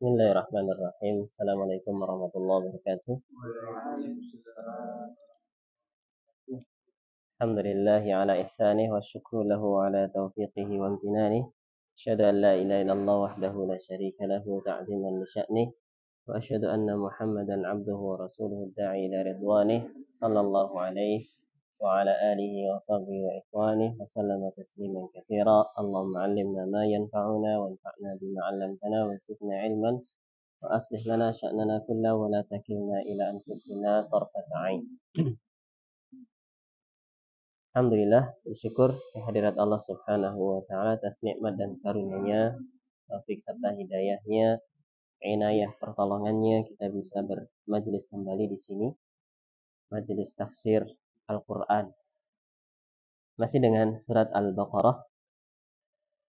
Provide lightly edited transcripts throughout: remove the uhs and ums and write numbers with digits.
Bismillahirrahmanirrahim. Assalamualaikum warahmatullahi wabarakatuh. Alhamdulillahi ala ihsanih wa syukru lahu ala taufiqihi wa amtinanih. Asyhadu an la ilaha illallah wahdahu la syarika lahu ta'ziman li sya'nih. Wa asyhadu anna Muhammadan abduhu wa rasuluhu da'i ila ridwanih. Sallallahu alaihi wa ala alihi wa sahbihi wa ikhwanih wa sallama tasliman katsira. Allahumma 'allimna ma yanfa'una wanfa'na bima 'allamtana wa zidna 'ilman. وأصلح لنا شأننا كله ولا تكلنا إلى أنفسنا طرفة عين. Alhamdulillah, bersyukur kehadirat Allah Subhanahu wa taala atas nikmat dan karunia-Nya, taufik serta hidayahnya, inayah pertolongannya kita bisa bermajlis kembali di sini, majelis tafsir Al-Qur'an. Masih dengan surat Al-Baqarah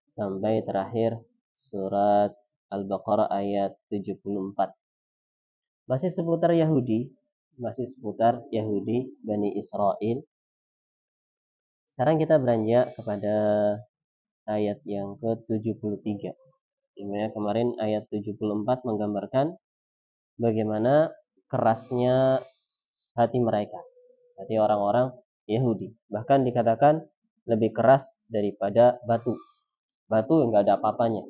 sampai terakhir surat Al-Baqarah ayat 74. Masih seputar Yahudi, Bani Israel. Sekarang kita beranjak kepada ayat yang ke-73. Dimana kemarin ayat 74 menggambarkan bagaimana kerasnya hati mereka, hati orang-orang Yahudi. Bahkan dikatakan lebih keras daripada batu. Batu enggak ada apa-apanya.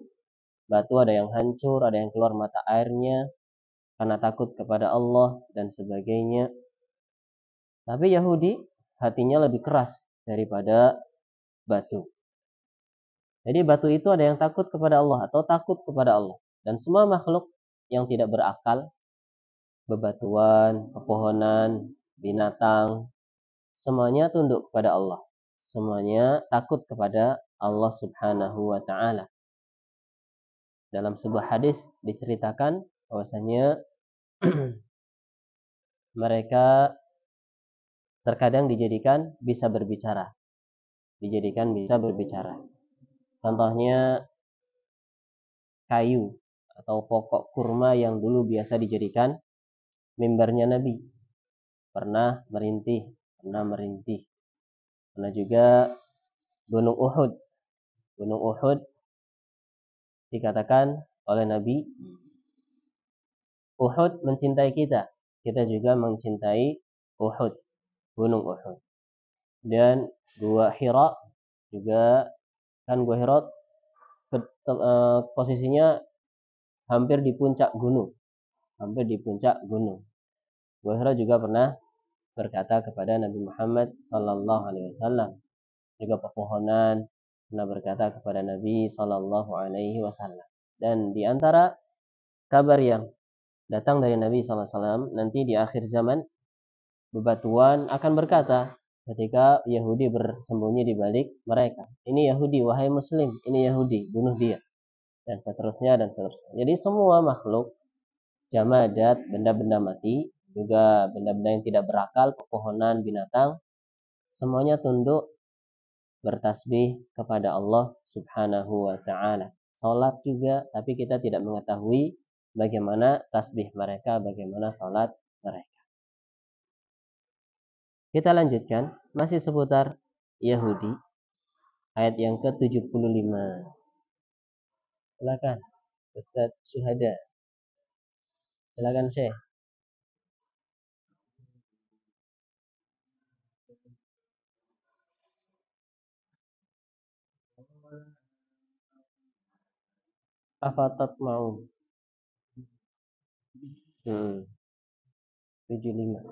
Batu ada yang hancur, ada yang keluar mata airnya karena takut kepada Allah dan sebagainya. Tapi Yahudi hatinya lebih keras daripada batu. Jadi batu itu ada yang takut kepada Allah atau takut kepada Allah. Dan semua makhluk yang tidak berakal, bebatuan, pepohonan, binatang, semuanya tunduk kepada Allah. Semuanya takut kepada Allah Subhanahu wa taala. Dalam sebuah hadis diceritakan bahwasanya mereka terkadang dijadikan bisa berbicara. Contohnya kayu atau pokok kurma yang dulu biasa dijadikan mimbarnya Nabi. Pernah merintih. Pernah juga Gunung Uhud. Gunung Uhud dikatakan oleh Nabi, Uhud mencintai kita. Kita juga mencintai Uhud, Gunung Uhud. Dan Gua Hira juga, kan Gua Hira posisinya hampir di puncak gunung. Gua Hira juga pernah berkata kepada Nabi Muhammad sallallahu alaihi wasallam. Juga pepohonan pernah berkata kepada Nabi sallallahu alaihi wasallam. Dan di antara kabar yang datang dari Nabi sallallahu alaihi wasallam, nanti di akhir zaman bebatuan akan berkata ketika Yahudi bersembunyi di balik mereka, ini Yahudi, wahai Muslim, ini Yahudi, bunuh dia. Dan seterusnya. Jadi semua makhluk, jamadat, benda-benda mati, juga benda-benda yang tidak berakal, pepohonan, binatang, semuanya tunduk bertasbih kepada Allah Subhanahu wa taala. Salat juga, tapi kita tidak mengetahui bagaimana tasbih mereka, bagaimana salat mereka. Kita lanjutkan, masih seputar Yahudi, ayat yang ke-75. Silakan Ustaz Syuhada. Silakan Syekh. Afatat mau 75.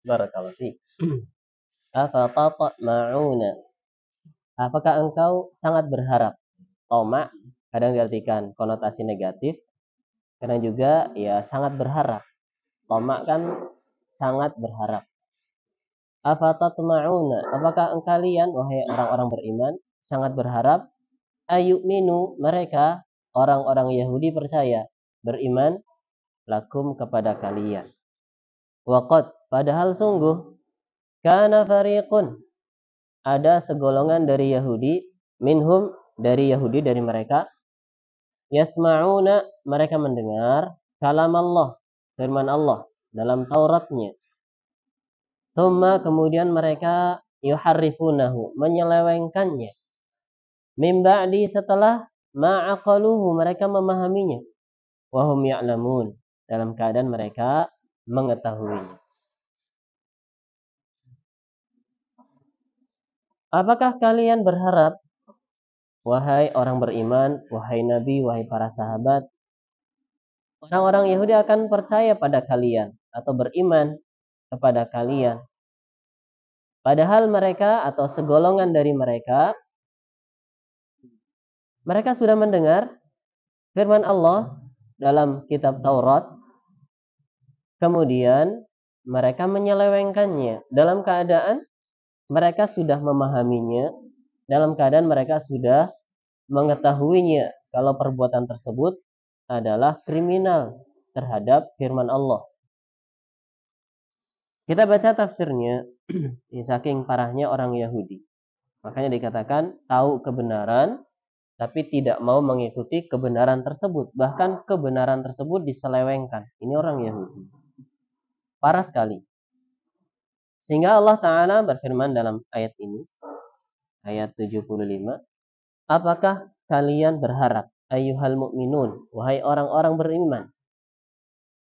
Barakallahu fiik. Afatatma'una. Apakah engkau sangat berharap? Toma kadang diartikan konotasi negatif, kadang juga ya sangat berharap. Toma kan sangat berharap. Afatatma'una. Apakah kalian wahai orang-orang beriman sangat berharap ayu'minu mereka orang-orang Yahudi percaya beriman lakum kepada kalian. Waqad padahal sungguh kana fariqun ada segolongan dari Yahudi minhum dari Yahudi dari mereka yasma'una mereka mendengar kalam Allah firman Allah dalam Tauratnya. Tsumma kemudian mereka yuharrifunahu menyelewengkannya. Min ba'di setelah ma'aqaluhu mereka memahaminya. Wahum ya'lamun dalam keadaan mereka mengetahuinya. Apakah kalian berharap wahai orang beriman, wahai nabi, wahai para sahabat, orang-orang Yahudi akan percaya pada kalian atau beriman kepada kalian? Padahal mereka atau segolongan dari mereka sudah mendengar firman Allah dalam kitab Taurat, kemudian mereka menyelewengkannya dalam keadaan mereka sudah memahaminya, dalam keadaan mereka sudah mengetahuinya kalau perbuatan tersebut adalah kriminal terhadap firman Allah. Kita baca tafsirnya, saking parahnya orang Yahudi. Makanya dikatakan tahu kebenaran tapi tidak mau mengikuti kebenaran tersebut. Bahkan kebenaran tersebut diselewengkan. Ini orang Yahudi. Parah sekali. Sehingga Allah Ta'ala berfirman dalam ayat ini. Ayat 75. Apakah kalian berharap? Ayyuhal mu'minun. Wahai orang-orang beriman.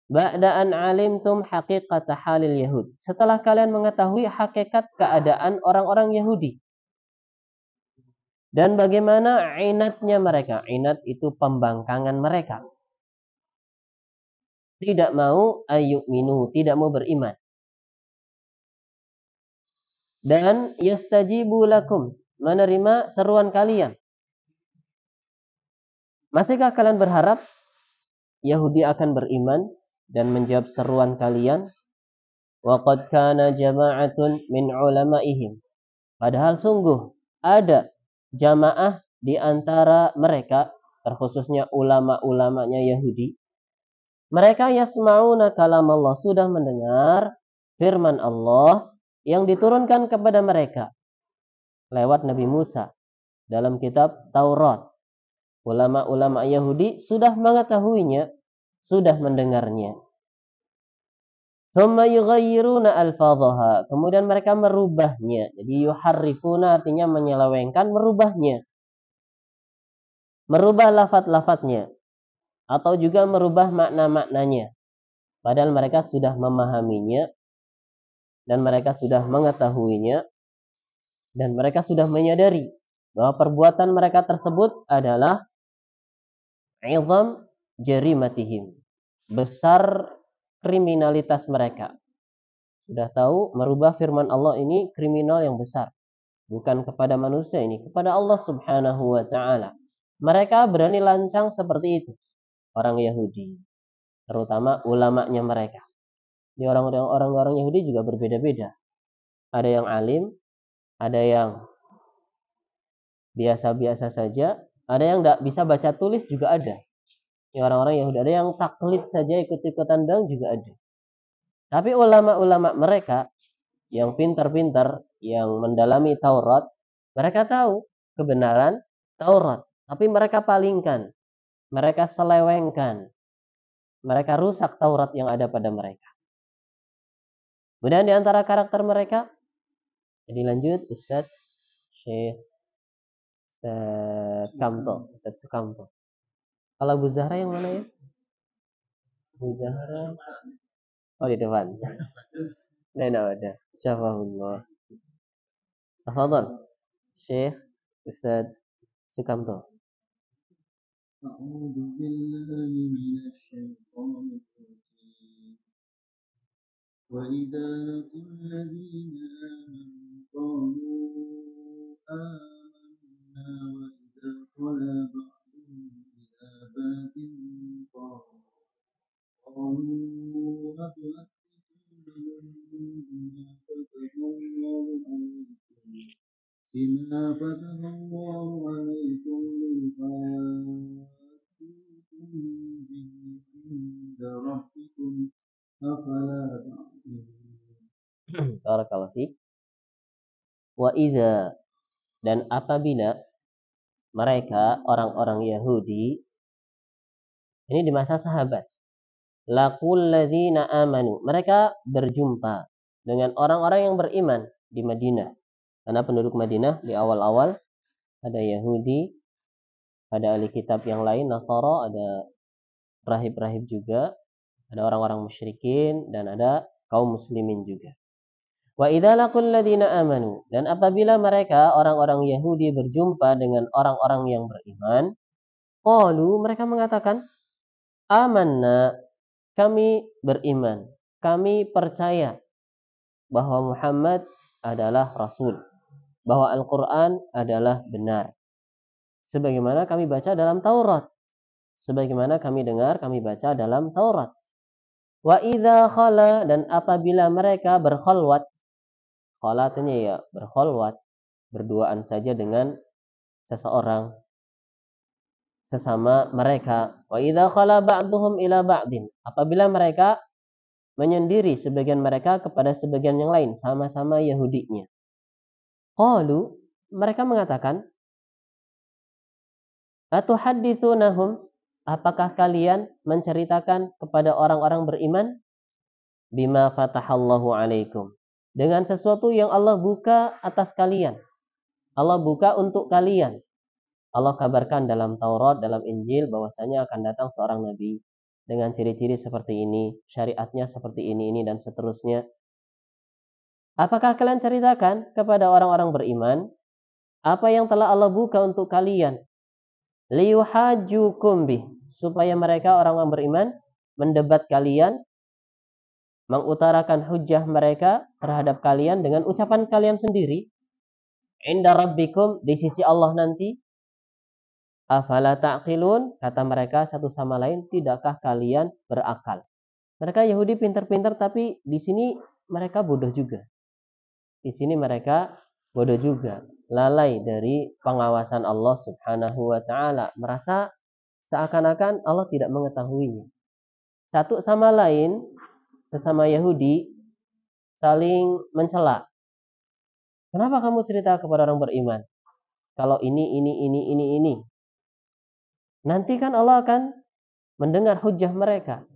Ba'da'an alimtum haqiqata halil Yahud. Setelah kalian mengetahui hakikat keadaan orang-orang Yahudi. Dan bagaimana inatnya mereka. Inat itu pembangkangan mereka. Tidak mau ayyu'minu. Tidak mau beriman. Dan yastajibu lakum. Menerima seruan kalian. Masihkah kalian berharap Yahudi akan beriman dan menjawab seruan kalian? Waqad kana jama'atun min ulama'ihim. Padahal sungguh ada jamaah di antara mereka, terkhususnya ulama-ulamanya Yahudi. Mereka yasma'una kalam Allah, sudah mendengar firman Allah yang diturunkan kepada mereka lewat Nabi Musa dalam kitab Taurat. Ulama-ulama Yahudi sudah mengetahuinya, sudah mendengarnya. Thumma yughayyiruna alfadhaha. Kemudian mereka merubahnya. Jadi yuharrifuna artinya menyelewengkan, merubahnya. Merubah lafaz-lafaznya. Atau juga merubah makna-maknanya. Padahal mereka sudah memahaminya. Dan mereka sudah mengetahuinya. Dan mereka sudah menyadari bahwa perbuatan mereka tersebut adalah izam jarimatihim. Besar kriminalitas mereka. Sudah tahu merubah firman Allah ini kriminal yang besar. Bukan kepada manusia ini, kepada Allah Subhanahu wa ta'ala. Mereka berani lancang seperti itu. Orang Yahudi. Terutama ulamanya mereka. Di orang-orang Yahudi juga berbeda-beda. Ada yang alim, ada yang biasa-biasa saja, ada yang tidak bisa baca tulis juga ada. Orang-orang Yahudi ada yang taklid saja, ikut-ikutan doang juga ada. Tapi ulama-ulama mereka yang pintar-pintar, yang mendalami Taurat, mereka tahu kebenaran Taurat, tapi mereka palingkan, mereka selewengkan, mereka rusak Taurat yang ada pada mereka. Kemudian di antara karakter mereka, jadi lanjut Ustaz Syekh Ustaz Kamto, Ustaz Sukamto. Kalau Bu Zahra yang mana ya? Bu Zahra, oh di depan. Nah, ada. Syafahullah. Tafadhal. Syekh Ustaz Sukamto. أعوذ بالله من الشيطان الرجيم وإذا لقوا الذين آمنوا بما فتح الله عليكم ليحاجوكم به عند ربكم أفلا تعقلون. Barakallahu fiik. Wa idza, dan apabila mereka orang-orang Yahudi ini di masa sahabat, laqul ladzina amanu, mereka berjumpa dengan orang-orang yang beriman di Madinah. Karena penduduk Madinah di awal-awal ada Yahudi, ada ahli kitab yang lain, Nasara, ada rahib-rahib juga, ada orang-orang musyrikin, dan ada kaum muslimin juga. Wa idza laqul ladzina amanu, dan apabila mereka orang-orang Yahudi berjumpa dengan orang-orang yang beriman, qalu, mereka mengatakan, amanna, kami beriman, kami percaya bahwa Muhammad adalah rasul, bahwa Al-Qur'an adalah benar, sebagaimana kami baca dalam Taurat, sebagaimana kami dengar, kami baca dalam Taurat. Wa idza khala, dan apabila mereka berkhalwat, khalatnya ya berkhalwat, berduaan saja dengan seseorang, sesama mereka. Wa idza khala ba'duhum ila ba'din, apabila mereka menyendiri sebagian mereka kepada sebagian yang lain, sama-sama Yahudinya. Qalu, mereka mengatakan, atuhadditsunahum, apakah kalian menceritakan kepada orang-orang beriman, bima fatahallahu alaikum, dengan sesuatu yang Allah buka atas kalian, Allah buka untuk kalian. Allah kabarkan dalam Taurat, dalam Injil, bahwasanya akan datang seorang nabi dengan ciri-ciri seperti ini, syariatnya seperti ini, dan seterusnya. Apakah kalian ceritakan kepada orang-orang beriman apa yang telah Allah buka untuk kalian? Liyuhajukum bih, supaya mereka orang-orang beriman mendebat kalian, mengutarakan hujjah mereka terhadap kalian dengan ucapan kalian sendiri. Inda rabbikum, di sisi Allah nanti. Afala ta'qilun, kata mereka satu sama lain, tidakkah kalian berakal? Mereka Yahudi pintar-pintar, tapi di sini mereka bodoh juga. Di sini mereka bodoh juga, lalai dari pengawasan Allah Subhanahu wa taala, merasa seakan-akan Allah tidak mengetahuinya. Satu sama lain, sesama Yahudi saling mencela. Kenapa kamu cerita kepada orang beriman kalau ini. Nanti kan Allah akan mendengar hujjah mereka.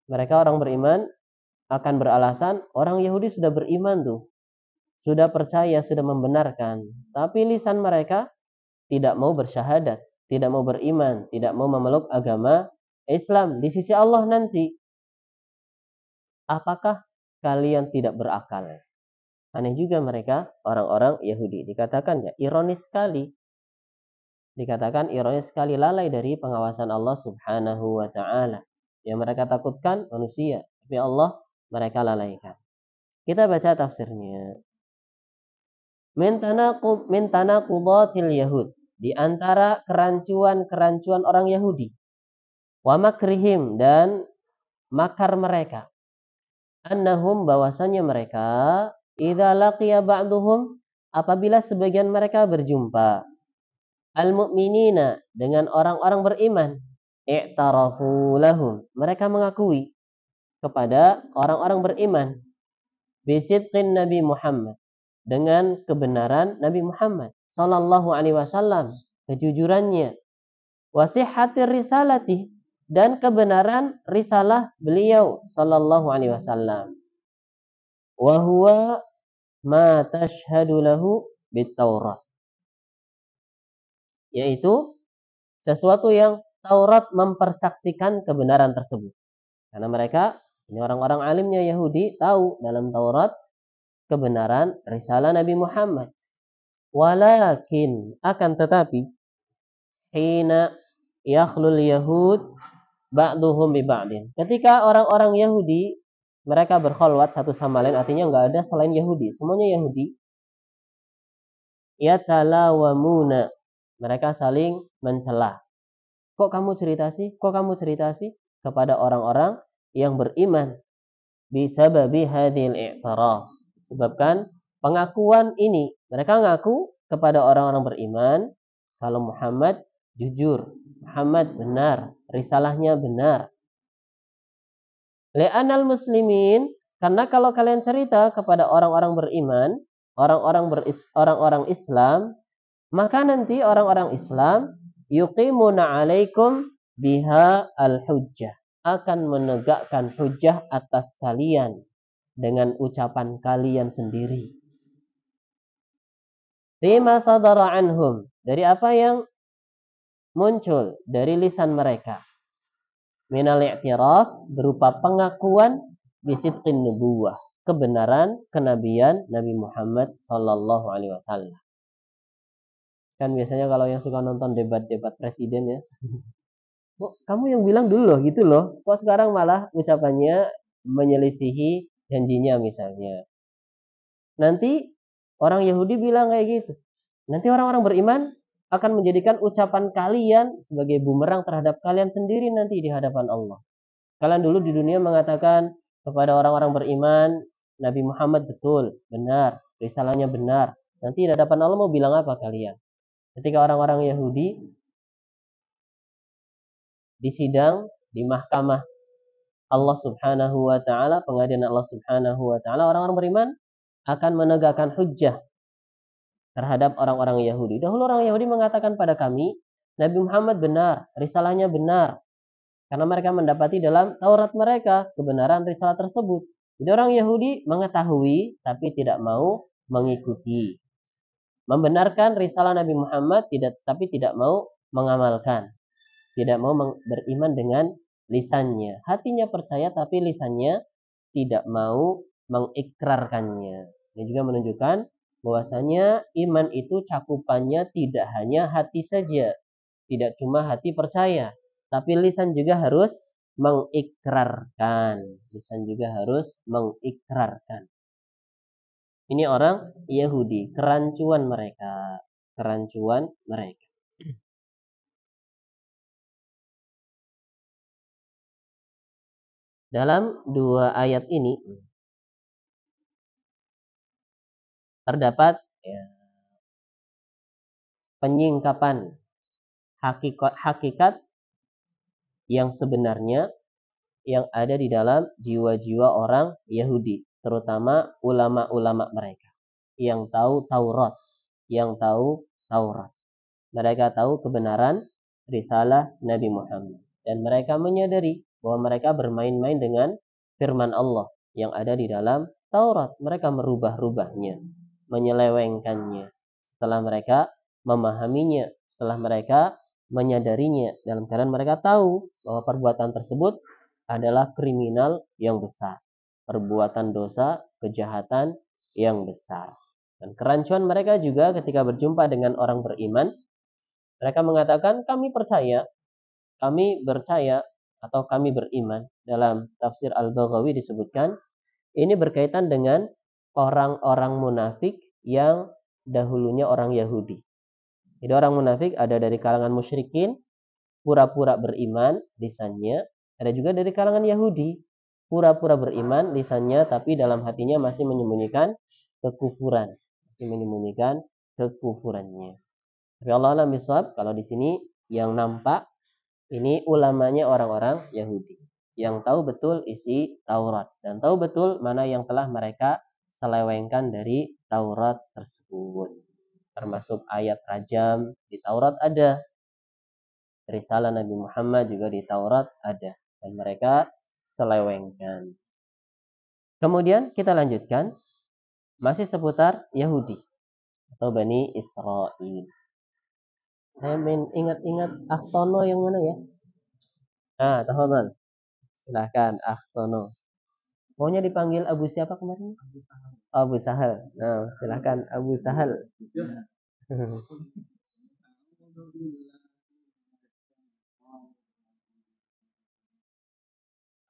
Mereka orang beriman akan beralasan, orang Yahudi sudah beriman tuh, sudah percaya, sudah membenarkan, tapi lisan mereka tidak mau bersyahadat, tidak mau beriman, tidak mau memeluk agama Islam di sisi Allah nanti. Apakah kalian tidak berakal? Aneh juga mereka, orang-orang Yahudi. Dikatakan ya, ironis sekali. Dikatakan ironis sekali, lalai dari pengawasan Allah Subhanahu wa taala. Yang mereka takutkan manusia, tapi Allah mereka lalaikan. Kita baca tafsirnya. Min tanaqudatil yahud, di antara kerancuan-kerancuan orang Yahudi. Wa makrihim, dan makar mereka. Annahum, bahwasanya mereka, idza laqiya ba'duhum, apabila sebagian mereka berjumpa, al-mu'minina, dengan orang-orang beriman, i'tarafu lahum, mereka mengakui kepada orang-orang beriman, bisidqin Nabi Muhammad, dengan kebenaran Nabi Muhammad sallallahu alaihi wasallam, kejujurannya, wasihhatir risalati, dan kebenaran risalah beliau sallallahu alaihi wasallam, wa huwa ma tashhadu lahu bit-Taurat, yaitu sesuatu yang Taurat mempersaksikan kebenaran tersebut. Karena mereka, ini orang-orang alimnya Yahudi, tahu dalam Taurat kebenaran risalah Nabi Muhammad. Walakin, akan tetapi, hina yakhlul yahud ba'duhum bi ba'din, ketika orang-orang Yahudi mereka berkholwat satu sama lain, artinya nggak ada selain Yahudi, semuanya Yahudi, yatalawamuna. Mereka saling mencela. Kok kamu cerita sih? Kok kamu cerita sih? Kepada orang-orang yang beriman. Bisababi hadhil i'tiraf. Sebabkan pengakuan ini. Mereka ngaku kepada orang-orang beriman kalau Muhammad jujur, Muhammad benar, risalahnya benar. Li'anal muslimin, karena kalau kalian cerita kepada orang-orang beriman, orang-orang Islam, maka nanti orang-orang Islam yuqimuna alaikum biha al-hujjah, akan menegakkan hujjah atas kalian dengan ucapan kalian sendiri. Bima sadara anhum, dari apa yang muncul dari lisan mereka. Minal i'tiraf, berupa pengakuan bisidqin nubuwah, kebenaran kenabian Nabi Muhammad sallallahu alaihi wasallam. Kan biasanya kalau yang suka nonton debat-debat presiden ya, kok kamu yang bilang dulu loh gitu loh, kok sekarang malah ucapannya menyelisihi janjinya misalnya. Nanti orang Yahudi bilang kayak gitu. Nanti orang-orang beriman akan menjadikan ucapan kalian sebagai bumerang terhadap kalian sendiri nanti di hadapan Allah. Kalian dulu di dunia mengatakan kepada orang-orang beriman, Nabi Muhammad betul, benar, risalahnya benar. Nanti di hadapan Allah mau bilang apa kalian? Ketika orang-orang Yahudi disidang di mahkamah Allah Subhanahu wa taala, pengadilan Allah Subhanahu wa taala, orang-orang beriman akan menegakkan hujjah terhadap orang-orang Yahudi. Dahulu orang Yahudi mengatakan pada kami, Nabi Muhammad benar, risalahnya benar. Karena mereka mendapati dalam Taurat mereka kebenaran risalah tersebut. Jadi orang Yahudi mengetahui tapi tidak mau mengikuti. Membenarkan risalah Nabi Muhammad tapi tidak mau mengamalkan. Tidak mau beriman dengan lisannya. Hatinya percaya tapi lisannya tidak mau mengikrarkannya. Ini juga menunjukkan bahwasanya iman itu cakupannya tidak hanya hati saja. Tidak cuma hati percaya, tapi lisan juga harus mengikrarkan. Lisan juga harus mengikrarkan. Ini orang Yahudi, kerancuan mereka. Kerancuan mereka. Dalam dua ayat ini terdapat penyingkapan hakikat yang sebenarnya yang ada di dalam jiwa-jiwa orang Yahudi, terutama ulama-ulama mereka yang tahu Taurat, Mereka tahu kebenaran risalah Nabi Muhammad dan mereka menyadari bahwa mereka bermain-main dengan firman Allah yang ada di dalam Taurat. Mereka merubah-rubahnya, menyelewengkannya setelah mereka memahaminya, setelah mereka menyadarinya, dalam keadaan mereka tahu bahwa perbuatan tersebut adalah kriminal yang besar, perbuatan dosa, kejahatan yang besar. Dan kerancuan mereka juga ketika berjumpa dengan orang beriman, mereka mengatakan kami percaya atau kami beriman. Dalam tafsir Al-Baghawi disebutkan ini berkaitan dengan orang-orang munafik yang dahulunya orang Yahudi. Jadi orang munafik ada dari kalangan musyrikin, pura-pura beriman lisannya, ada juga dari kalangan Yahudi, pura-pura beriman lisannya tapi dalam hatinya masih menyembunyikan kekufuran, Tapi Allah alam bisawab, kalau di sini yang nampak ini ulamanya orang-orang Yahudi yang tahu betul isi Taurat dan tahu betul mana yang telah mereka selewengkan dari Taurat tersebut. Termasuk ayat rajam di Taurat ada, risalah Nabi Muhammad juga di Taurat ada, dan mereka selewengkan. Kemudian kita lanjutkan masih seputar Yahudi atau Bani Israel. Saya ingat-ingat Akhtono yang mana ya? Tafadhal. Silahkan Akhtono. Maunya dipanggil Abu siapa kemarin? Abu Sahal. Nah, silahkan Abu Sahal.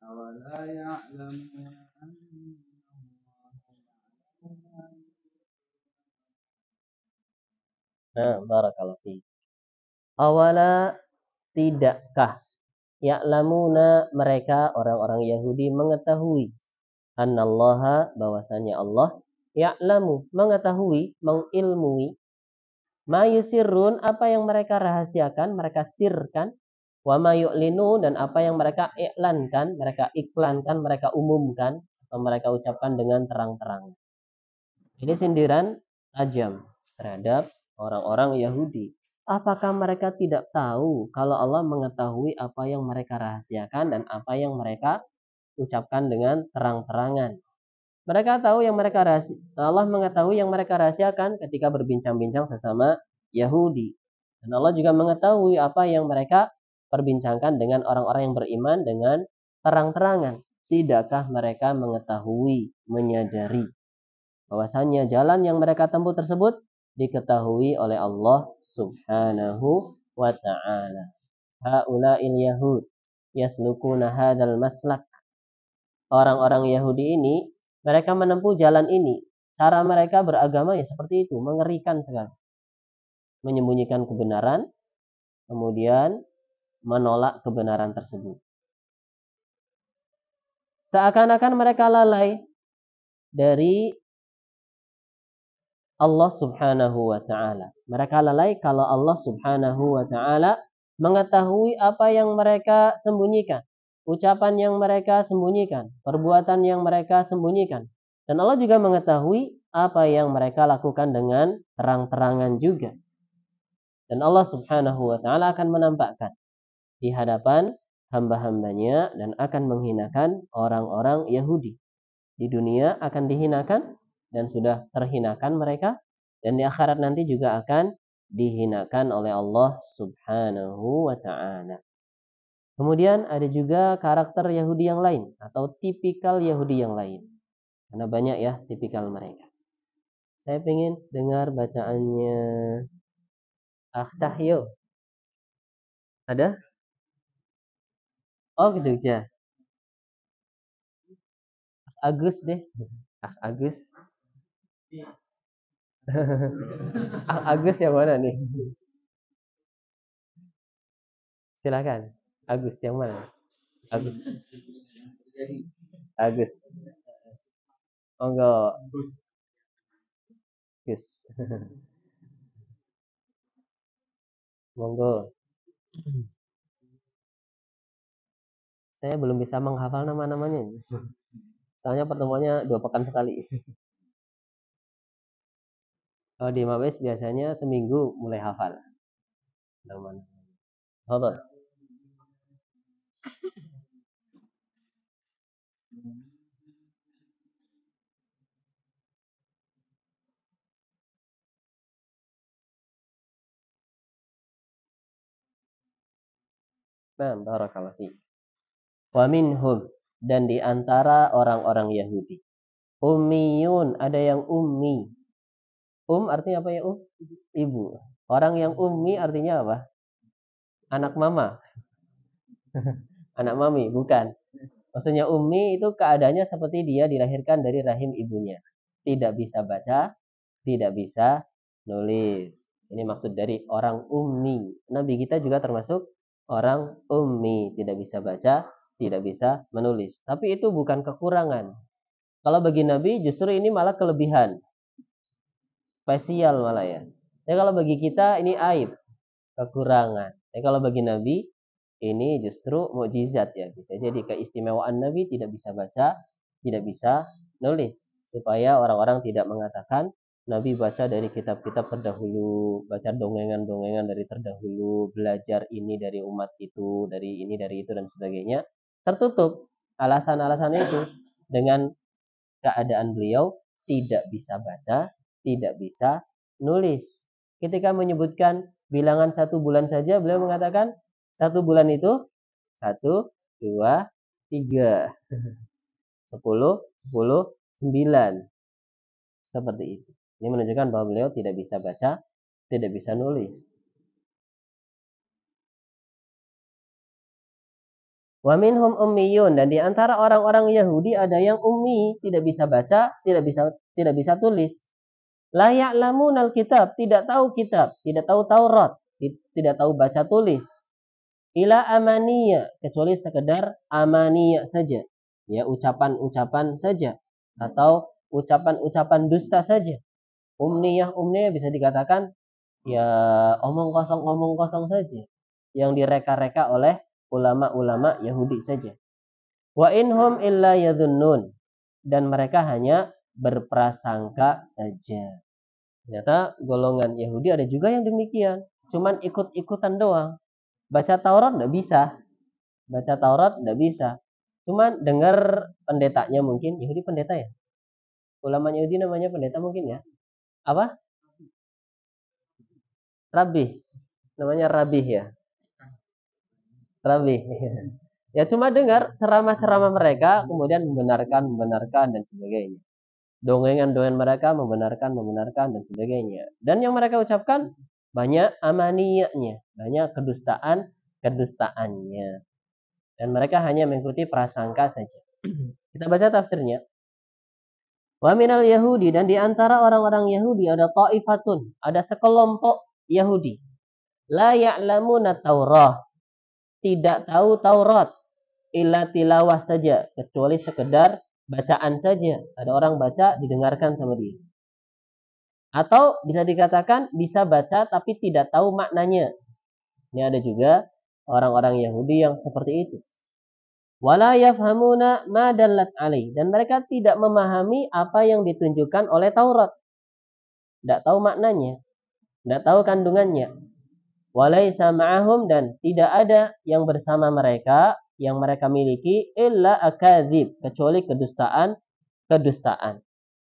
أولا يعلمون أن Nah, barakallahu fiik. Awala, tidakkah, ya'lamuna, mereka orang-orang Yahudi mengetahui, annallaha, bahwasanya Allah, ya'lamu, mengetahui, mengilmui, ma yusirrun, apa yang mereka rahasiakan, mereka sirkan, wa ma yu'linu, dan apa yang mereka iklankan, mereka umumkan, atau mereka ucapkan dengan terang-terang. Ini sindiran tajam terhadap orang-orang Yahudi. Apakah mereka tidak tahu kalau Allah mengetahui apa yang mereka rahasiakan dan apa yang mereka ucapkan dengan terang-terangan? Mereka tahu yang mereka Allah mengetahui yang mereka rahasiakan ketika berbincang-bincang sesama Yahudi. Dan Allah juga mengetahui apa yang mereka perbincangkan dengan orang-orang yang beriman dengan terang-terangan. Tidakkah mereka mengetahui, menyadari bahwasanya jalan yang mereka tempuh tersebut diketahui oleh Allah Subhanahu wa ta'ala. Haula'il yahud yaslukuna hadzal maslak. Orang-orang Yahudi ini, mereka menempuh jalan ini. Cara mereka beragama ya seperti itu, mengerikan sekali. Menyembunyikan kebenaran, kemudian menolak kebenaran tersebut. Seakan-akan mereka lalai dari Allah Subhanahu wa ta'ala. Mereka lalai kalau Allah Subhanahu wa ta'ala mengetahui apa yang mereka sembunyikan, ucapan yang mereka sembunyikan, perbuatan yang mereka sembunyikan. Dan Allah juga mengetahui apa yang mereka lakukan dengan terang-terangan juga. Dan Allah Subhanahu wa ta'ala akan menampakkan di hadapan hamba-hambanya dan akan menghinakan orang-orang Yahudi. Di dunia akan dihinakan dan sudah terhinakan mereka, dan di akhirat nanti juga akan dihinakan oleh Allah Subhanahu wa ta'ala. Kemudian ada juga karakter Yahudi yang lain atau tipikal Yahudi yang lain. Karena banyak ya tipikal mereka. Saya ingin dengar bacaannya Cahyo. Ada? Oh, ke Jogja. Agus deh. Agus. Agus yang mana nih? Silakan. Agus yang mana? Agus. Agus. Monggo. Gus. Monggo. Saya belum bisa menghafal nama-namanya. Soalnya pertemuannya 2 pekan sekali. Kalau di Mabes biasanya seminggu mulai hafal. Nama-nama. Hafal. Nah, barakallahu fi. Wa minhum, dan di antara orang-orang Yahudi. Ummiyun, ada yang ummi. Artinya apa ya? Ibu. Orang yang ummi artinya apa? Anak mama. Anak mami, bukan. Maksudnya ummi itu keadaannya seperti dia dilahirkan dari rahim ibunya. Tidak bisa baca, tidak bisa nulis. Ini maksud dari orang ummi. Nabi kita juga termasuk orang ummi. Tidak bisa baca, tidak bisa menulis. Tapi itu bukan kekurangan. Kalau bagi Nabi justru ini malah kelebihan. Spesial malah ya. Ya kalau bagi kita ini aib, kekurangan. Ya kalau bagi Nabi ini justru mukjizat ya. Bisa jadi keistimewaan Nabi tidak bisa baca, tidak bisa nulis. Supaya orang-orang tidak mengatakan Nabi baca dari kitab-kitab terdahulu, baca dongengan-dongengan dari terdahulu, belajar ini dari umat itu, dari ini, dari itu, dan sebagainya. Tertutup alasan-alasan itu dengan keadaan beliau tidak bisa baca, tidak bisa nulis. Ketika menyebutkan bilangan 1 bulan saja, beliau mengatakan 1 bulan itu 1, 2, 3, 10, 10, 9. Seperti itu. Ini menunjukkan bahwa beliau tidak bisa baca, tidak bisa nulis. Wa minhum ummiyun, dan di antara orang-orang Yahudi ada yang ummi, tidak bisa baca, tidak bisa tulis. La ya'lamunal kitab, tidak tahu kitab, tidak tahu Taurat, tidak tahu baca tulis. Ila amaniya, kecuali sekedar amaniya saja. Ya, ucapan-ucapan saja atau ucapan-ucapan dusta saja. Umniyah bisa dikatakan ya omong kosong saja yang direka-reka oleh ulama-ulama Yahudi saja. Wa inhum illa yadhunnun, dan mereka hanya berprasangka saja. Ternyata golongan Yahudi ada juga yang demikian, cuman ikut-ikutan doang. Baca Taurat enggak bisa. Baca Taurat enggak bisa. Cuman dengar pendetanya, mungkin Yahudi pendeta ya. Ulama Yahudi namanya pendeta mungkin ya. Apa? Rabih. Namanya rabih ya. Rabih. Ya cuma dengar ceramah-ceramah mereka, kemudian membenarkan dan sebagainya. Dongengan mereka membenarkan dan sebagainya. Dan yang mereka ucapkan banyak amaniyahnya, banyak kedustaannya. Dan mereka hanya mengikuti prasangka saja. Kita baca tafsirnya. Wa minal Yahudi, dan di antara orang-orang Yahudi ada ta'ifatun, ada sekelompok Yahudi. La ya'lamuna Taurah, tidak tahu Taurat, illa tilawah saja, kecuali sekedar bacaan saja. Ada orang baca, didengarkan sama dia. Atau bisa dikatakan bisa baca tapi tidak tahu maknanya. Ini ada juga orang-orang Yahudi yang seperti itu. Wala yafhamuna ma dallat alaih, dan mereka tidak memahami apa yang ditunjukkan oleh Taurat. Tidak tahu maknanya, tidak tahu kandungannya. Walaysa ma'ahum, dan tidak ada yang bersama mereka yang mereka miliki illa akadzib, kecuali kedustaan.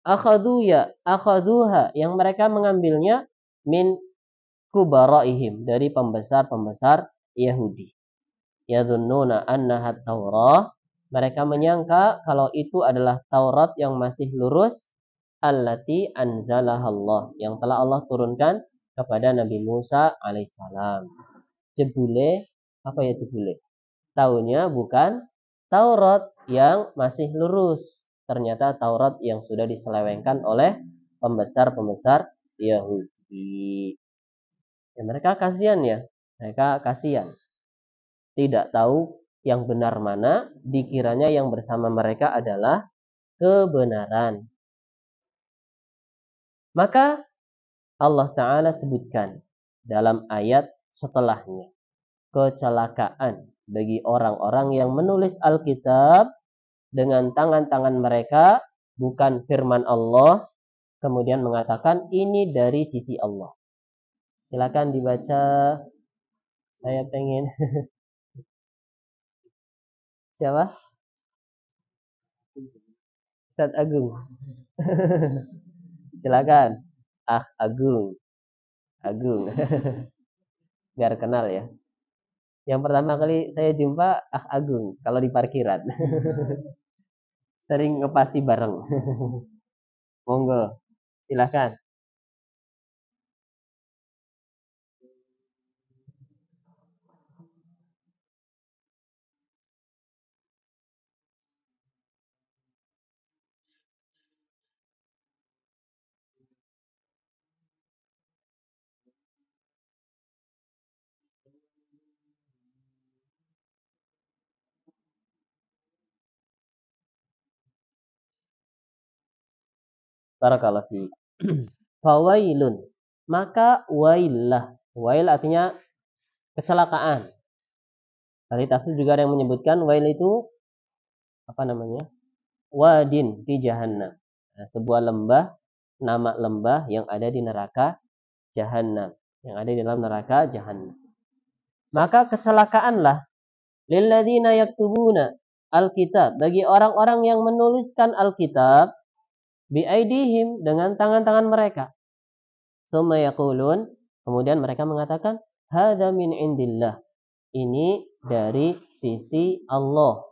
Akhaduha, yang mereka mengambilnya min kubaraihim, dari pembesar-pembesar Yahudi. Yadhunnuna annaha Taurah, mereka menyangka kalau itu adalah Taurat yang masih lurus, allati anzalahallah, yang telah Allah turunkan kepada Nabi Musa alaihissalam. Jebule, apa ya jebule? Taunya bukan Taurat yang masih lurus, ternyata Taurat yang sudah diselewengkan oleh pembesar-pembesar Yahudi. Ya, mereka kasihan ya, mereka kasihan. Tidak tahu yang benar mana, dikiranya yang bersama mereka adalah kebenaran. Maka Allah Ta'ala sebutkan dalam ayat setelahnya, kecelakaan bagi orang-orang yang menulis Alkitab dengan tangan-tangan mereka, bukan firman Allah, kemudian mengatakan ini dari sisi Allah. Silakan dibaca. Saya pengen. Siapa? Ustaz Agung. Silakan. Agung. Biar kenal ya. Yang pertama kali saya jumpa Agung kalau di parkiran. Sering ngepasi bareng. Monggo. Silakan. Barakallahu fi. Fawailun, maka waillah. Wail artinya kecelakaan. Dari tafsir juga ada yang menyebutkan wail itu apa namanya? Wadin di Jahannam. Nah, sebuah lembah, nama lembah yang ada di neraka Jahannam, yang ada di dalam neraka Jahannam. Maka kecelakaanlah lilladzina yaktubuna alkitab, bagi orang-orang yang menuliskan Alkitab, biaidihim, dengan tangan-tangan mereka. Summa yaqulun, kemudian mereka mengatakan, hadza min indillah, ini dari sisi Allah.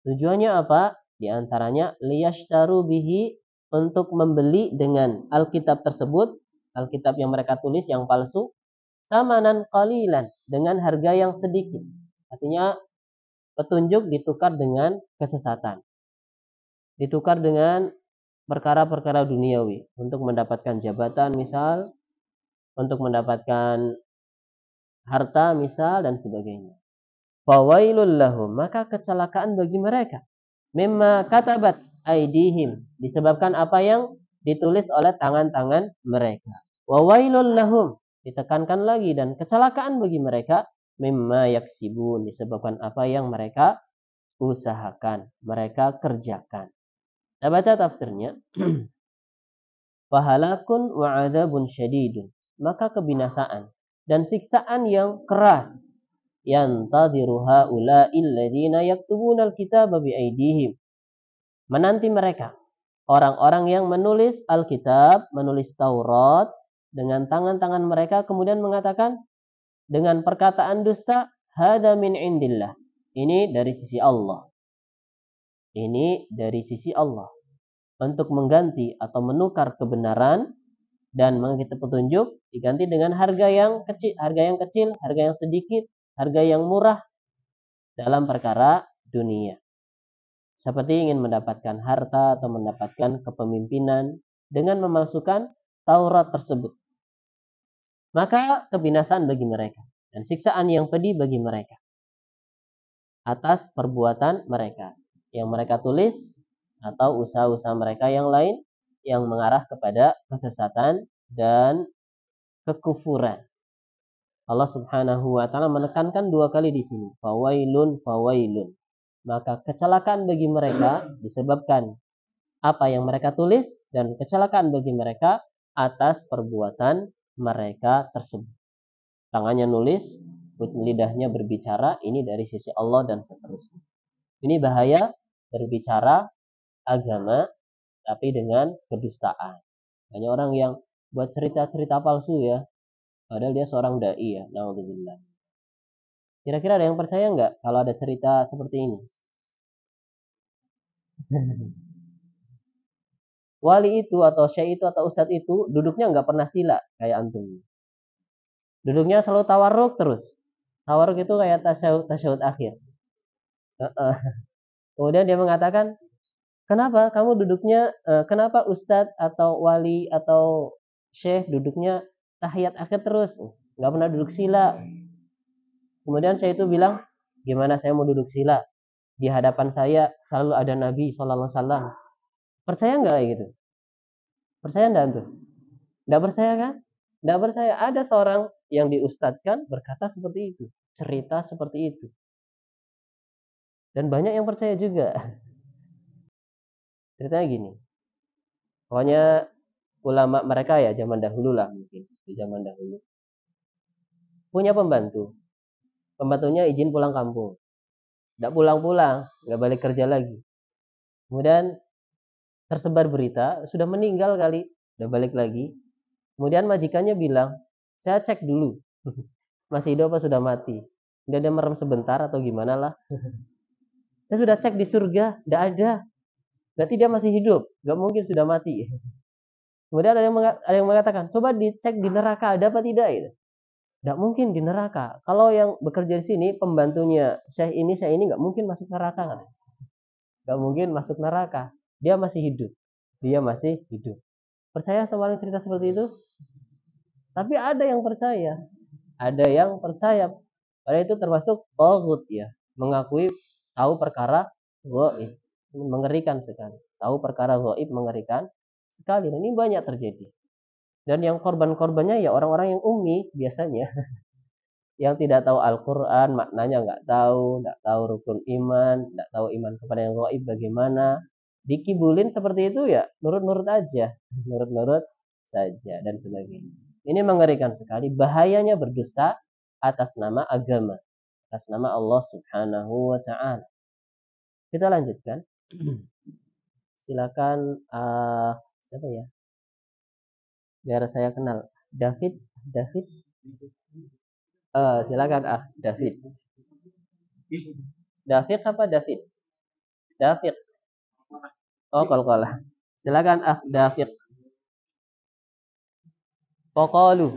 Tujuannya apa? Di antaranya liyashtaru bihi, untuk membeli dengan Alkitab tersebut, Alkitab yang mereka tulis yang palsu, samanan qalilan, dengan harga yang sedikit. Artinya petunjuk ditukar dengan kesesatan. Ditukar dengan perkara-perkara duniawi, untuk mendapatkan jabatan misal, untuk mendapatkan harta misal dan sebagainya. Fawailul lahum, maka kecelakaan bagi mereka. Mimma katabat aidihim, disebabkan apa yang ditulis oleh tangan-tangan mereka. Wawailul lahum, ditekankan lagi, dan kecelakaan bagi mereka. Mimma yaksibun, disebabkan apa yang mereka usahakan, mereka kerjakan. Kita baca tafsirnya. Fahalakun wa'adzabun syadidun, maka kebinasaan dan siksaan yang keras, yantadhiru haula'il ladzina yaktubuna alkitaba biaidihim, menanti mereka orang-orang yang menulis Alkitab, menulis Taurat dengan tangan-tangan mereka, kemudian mengatakan dengan perkataan dusta, hada min indillah, ini dari sisi Allah, ini dari sisi Allah, untuk mengganti atau menukar kebenaran dan mengerti petunjuk, diganti dengan harga yang kecil, harga yang sedikit, harga yang murah dalam perkara dunia. Seperti ingin mendapatkan harta atau mendapatkan kepemimpinan dengan memalsukan Taurat tersebut. Maka kebinasaan bagi mereka dan siksaan yang pedih bagi mereka atas perbuatan mereka yang mereka tulis atau usaha-usaha mereka yang lain yang mengarah kepada kesesatan dan kekufuran. Allah Subhanahu wa taala menekankan dua kali di sini, fawailun fawailun. Maka kecelakaan bagi mereka disebabkan apa yang mereka tulis, dan kecelakaan bagi mereka atas perbuatan mereka tersebut. Tangannya nulis, lidahnya berbicara, ini dari sisi Allah dan seterusnya. Ini bahaya berbicara agama tapi dengan kedustaan. Banyak orang yang buat cerita-cerita palsu ya, padahal dia seorang dai ya, naudzubillah. Kira-kira ada yang percaya nggak kalau ada cerita seperti ini? Wali itu atau syekh itu atau ustadz itu duduknya nggak pernah sila kayak antum. Duduknya selalu tawarruk terus. Tawarruk itu kayak tasyahud akhir. Kemudian dia mengatakan, kenapa kamu duduknya, kenapa ustadz atau wali atau syekh duduknya tahiyat akhir terus, nggak pernah duduk sila. Kemudian saya itu bilang, gimana saya mau duduk sila? Di hadapan saya selalu ada Nabi SAW. Percaya nggak gitu? Percaya nggak tuh? Nggak percaya kan? Nggak percaya. Ada seorang yang diustadkan berkata seperti itu, cerita seperti itu, dan banyak yang percaya juga. Ceritanya gini, pokoknya ulama mereka ya zaman dahulu lah, mungkin di zaman dahulu punya pembantu, pembantunya izin pulang kampung, nggak pulang-pulang, nggak balik kerja lagi. Kemudian tersebar berita sudah meninggal kali, udah balik lagi. Kemudian majikannya bilang, saya cek dulu masih hidup apa sudah mati. Dia merem sebentar atau gimana lah. Saya sudah cek di surga, tidak ada. Berarti dia masih hidup, nggak mungkin sudah mati. Kemudian ada yang mengatakan, coba dicek di neraka ada apa tidak itu. Tidak mungkin di neraka. Kalau yang bekerja di sini pembantunya syekh ini nggak mungkin masuk neraka kan? Nggak mungkin masuk neraka. Dia masih hidup. Dia masih hidup. Percaya sama orang cerita seperti itu? Tapi ada yang percaya. Ada yang percaya. Padahal itu termasuk taghut ya. Mengakui tahu perkara gaib. Mengerikan sekali. Tahu perkara gaib mengerikan sekali. Dan ini banyak terjadi. Dan yang korban-korbannya ya orang-orang yang ummi biasanya. Yang tidak tahu Al-Quran, maknanya nggak tahu rukun iman, nggak tahu iman kepada yang gaib bagaimana. Dikibulin seperti itu ya, nurut-nurut aja. Nurut-nurut saja dan sebagainya. Ini mengerikan sekali. Bahayanya berdusta atas nama agama, atas nama Allah Subhanahu wa taala. Kita lanjutkan. Silakan siapa ya? Biar saya kenal. David. Silakan David. David apa David? David. Oh, kol-kolah. Silakan David. Pokolu.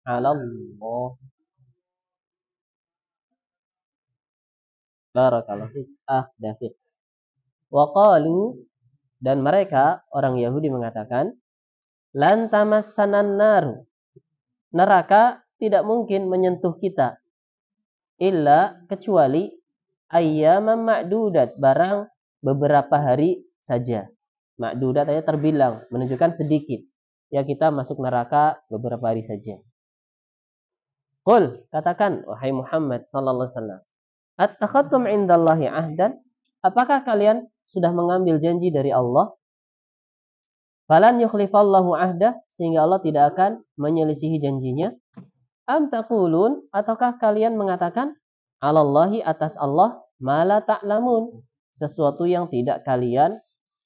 'alallah. Barakallahu fik. David. Wa qalu, dan mereka orang Yahudi mengatakan, lan tamassanan nar. Neraka tidak mungkin menyentuh kita illa kecuali ayyaman ma'dudat, barang beberapa hari saja. Ma'dudat artinya terbilang, menunjukkan sedikit. Ya, kita masuk neraka beberapa hari saja. Qul, katakan wahai Muhammad sallallahu alaihi wasallam, attakhadtum indallahi ahdan? Apakah kalian sudah mengambil janji dari Allah? Falan yukhlifallahu ahdah, sehingga Allah tidak akan menyelisihi janjinya. Am taqulun, ataukah kalian mengatakan, alallahi, atas Allah, ma la ta'lamun, sesuatu yang tidak kalian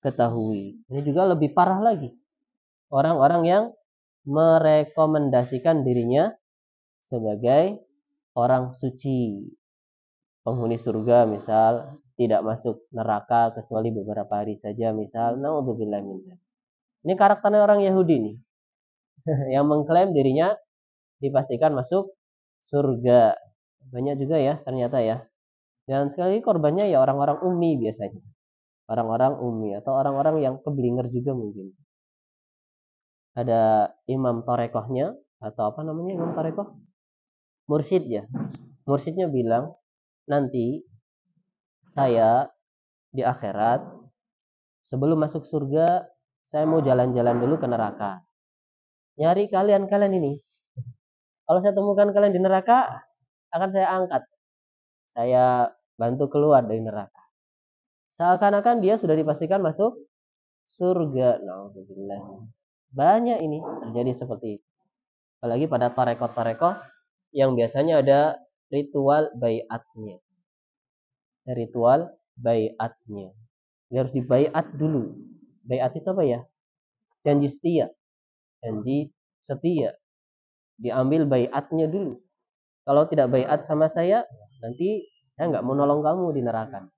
ketahui. Ini juga lebih parah lagi. Orang-orang yang merekomendasikan dirinya sebagai orang suci, penghuni surga misal, tidak masuk neraka kecuali beberapa hari saja misal. Naudzubillah min dzalik. Ini karakternya orang Yahudi nih. Yang mengklaim dirinya dipastikan masuk surga. Banyak juga ya ternyata ya. Dan sekali lagi korbannya ya orang-orang ummi biasanya. Orang-orang ummi atau orang-orang yang keblinger juga mungkin. Ada imam torekohnya, atau apa namanya imam torekoh? Mursyid ya. Mursyidnya bilang, nanti saya di akhirat sebelum masuk surga, saya mau jalan-jalan dulu ke neraka. Nyari kalian ini. Kalau saya temukan kalian di neraka, akan saya angkat. Saya bantu keluar dari neraka. Seakan-akan dia sudah dipastikan masuk surga. Nauzubillah. Banyak ini terjadi seperti itu. Apalagi pada tarekoh-tarekoh yang biasanya ada ritual baiatnya. Ritual baiatnya. Dia harus dibaiat dulu. Baiat itu apa ya? Janji setia. Janji setia. Diambil baiatnya dulu. Kalau tidak baiat sama saya, nanti saya nggak mau nolong kamu di neraka.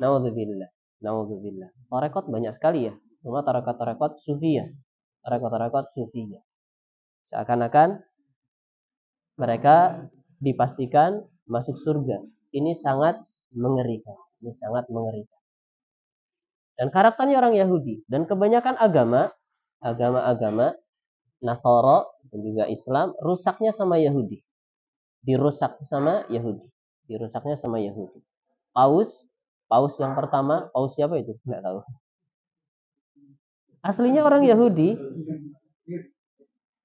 Naudzubillah. Naudzubillah. Tarekat banyak sekali ya. Cuma tarekat sufiyah. Tarekat sufiyah. Seakan-akan mereka dipastikan masuk surga. Ini sangat mengerikan. Ini sangat mengerikan. Dan karakternya orang Yahudi. Dan kebanyakan agama-agama Nasara dan juga Islam rusaknya sama Yahudi. Dirusak sama Yahudi. Dirusaknya sama Yahudi. Paus yang pertama, Paus siapa itu? Nggak tahu. Aslinya orang Yahudi.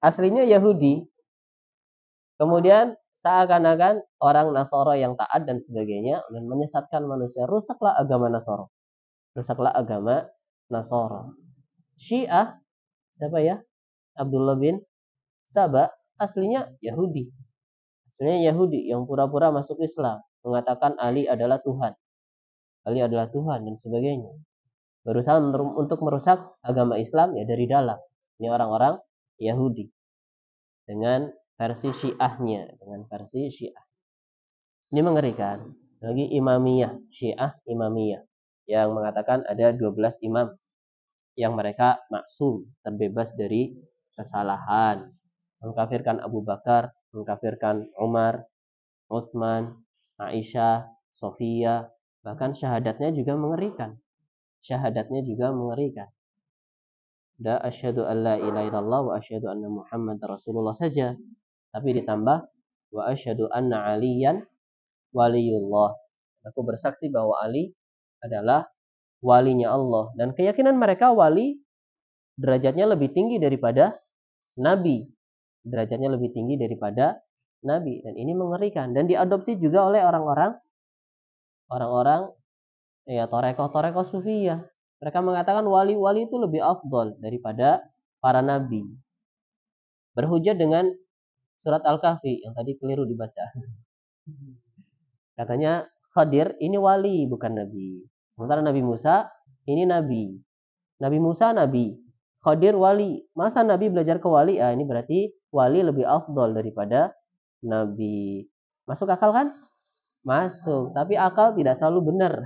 Aslinya Yahudi. Kemudian seakan-akan orang Nasara yang taat dan sebagainya dan menyesatkan manusia. Rusaklah agama Nasara. Rusaklah agama Nasara. Syiah, siapa ya? Abdullah bin Saba, aslinya Yahudi. Aslinya Yahudi yang pura-pura masuk Islam. Mengatakan Ali adalah Tuhan. Ali adalah Tuhan dan sebagainya. Berusaha untuk merusak agama Islam ya dari dalam. Ini orang-orang Yahudi. Dengan versi Syiahnya. Dengan versi Syiah. Ini mengerikan. Lagi Imamiyah. Syiah Imamiyah. Yang mengatakan ada 12 imam. Yang mereka maksum. Terbebas dari kesalahan. Mengkafirkan Abu Bakar. Mengkafirkan Umar. Utsman. Aisyah. Sofia. Bahkan syahadatnya juga mengerikan. Syahadatnya juga mengerikan. Da asyhadu an la ilaha illallah wa asyhadu anna Muhammad Rasulullah saja. Tapi ditambah wa asyhadu anna aliyan waliyullah. Aku bersaksi bahwa Ali adalah walinya Allah. Dan keyakinan mereka wali derajatnya lebih tinggi daripada Nabi. Derajatnya lebih tinggi daripada Nabi. Dan ini mengerikan. Dan diadopsi juga oleh orang-orang ya torekoh sufiyah. Mereka mengatakan wali-wali itu lebih afdol daripada para nabi. Berhujjah dengan surat Al-Kahfi yang tadi keliru dibaca. Katanya Khadir ini wali bukan nabi. Sementara Nabi Musa ini nabi. Nabi Musa nabi. Khadir wali. Masa nabi belajar ke wali? Ini berarti wali lebih afdol daripada nabi. Masuk akal kan? Masuk. Tapi akal tidak selalu benar.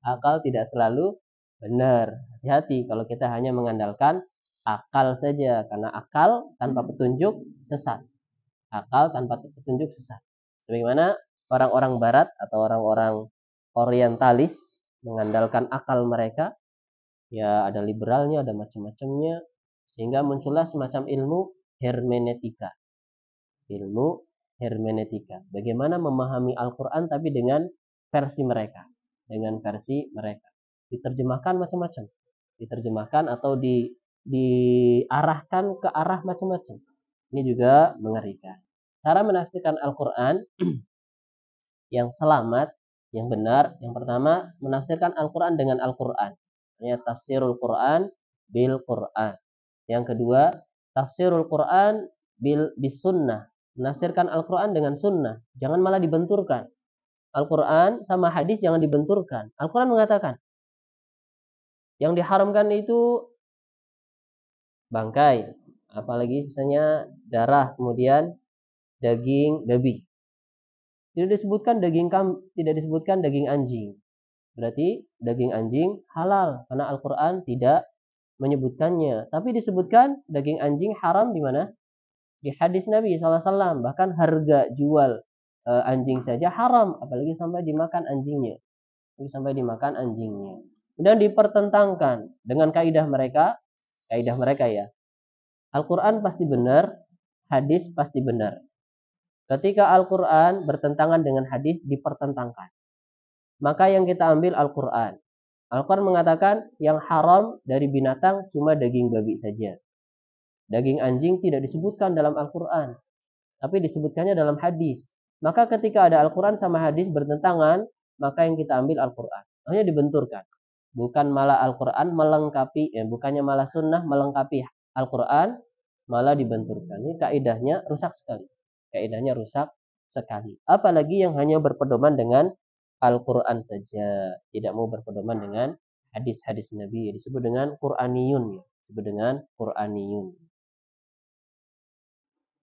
Akal tidak selalu benar. Hati-hati kalau kita hanya mengandalkan akal saja, karena akal tanpa petunjuk sesat. Akal tanpa petunjuk sesat. Sebagaimana orang-orang barat atau orang-orang orientalis mengandalkan akal mereka, ya ada liberalnya, ada macam-macamnya, sehingga muncullah semacam ilmu hermeneutika. Ilmu hermeneutika. Bagaimana memahami Al-Quran tapi dengan versi mereka. Dengan versi mereka. Diterjemahkan macam-macam. Diterjemahkan atau diarahkan ke arah macam-macam. Ini juga mengerikan. Cara menafsirkan Al-Quran yang selamat, yang benar, yang pertama menafsirkan Al-Quran dengan Al-Quran. Tafsirul Quran bil Quran. Yang kedua, tafsirul Quran bis sunnah. Menafsirkan Al-Quran dengan sunnah. Jangan malah dibenturkan. Al-Quran sama hadis jangan dibenturkan. Al-Quran mengatakan, yang diharamkan itu bangkai, apalagi misalnya darah, kemudian daging babi. Tidak disebutkan tidak disebutkan daging anjing. Berarti daging anjing halal karena Al-Quran tidak menyebutkannya. Tapi disebutkan daging anjing haram di mana? Di hadis Nabi SAW. Bahkan harga jual anjing saja haram, apalagi sampai dimakan anjingnya. Kemudian dipertentangkan dengan kaidah mereka ya. Al-Quran pasti benar, hadis pasti benar. Ketika Al-Quran bertentangan dengan hadis, dipertentangkan. Maka yang kita ambil Al-Quran. Al-Quran mengatakan yang haram dari binatang cuma daging babi saja. Daging anjing tidak disebutkan dalam Al-Quran, tapi disebutkannya dalam hadis. Maka ketika ada Al-Quran sama hadis bertentangan, maka yang kita ambil Al-Quran. Hanya dibenturkan. Bukan malah Al-Quran melengkapi, bukannya malah sunnah melengkapi Al-Quran, malah dibenturkan. Ini kaidahnya rusak sekali. Apalagi yang hanya berpedoman dengan Al-Quran saja, tidak mau berpedoman dengan hadis-hadis Nabi, disebut dengan Quraniyun.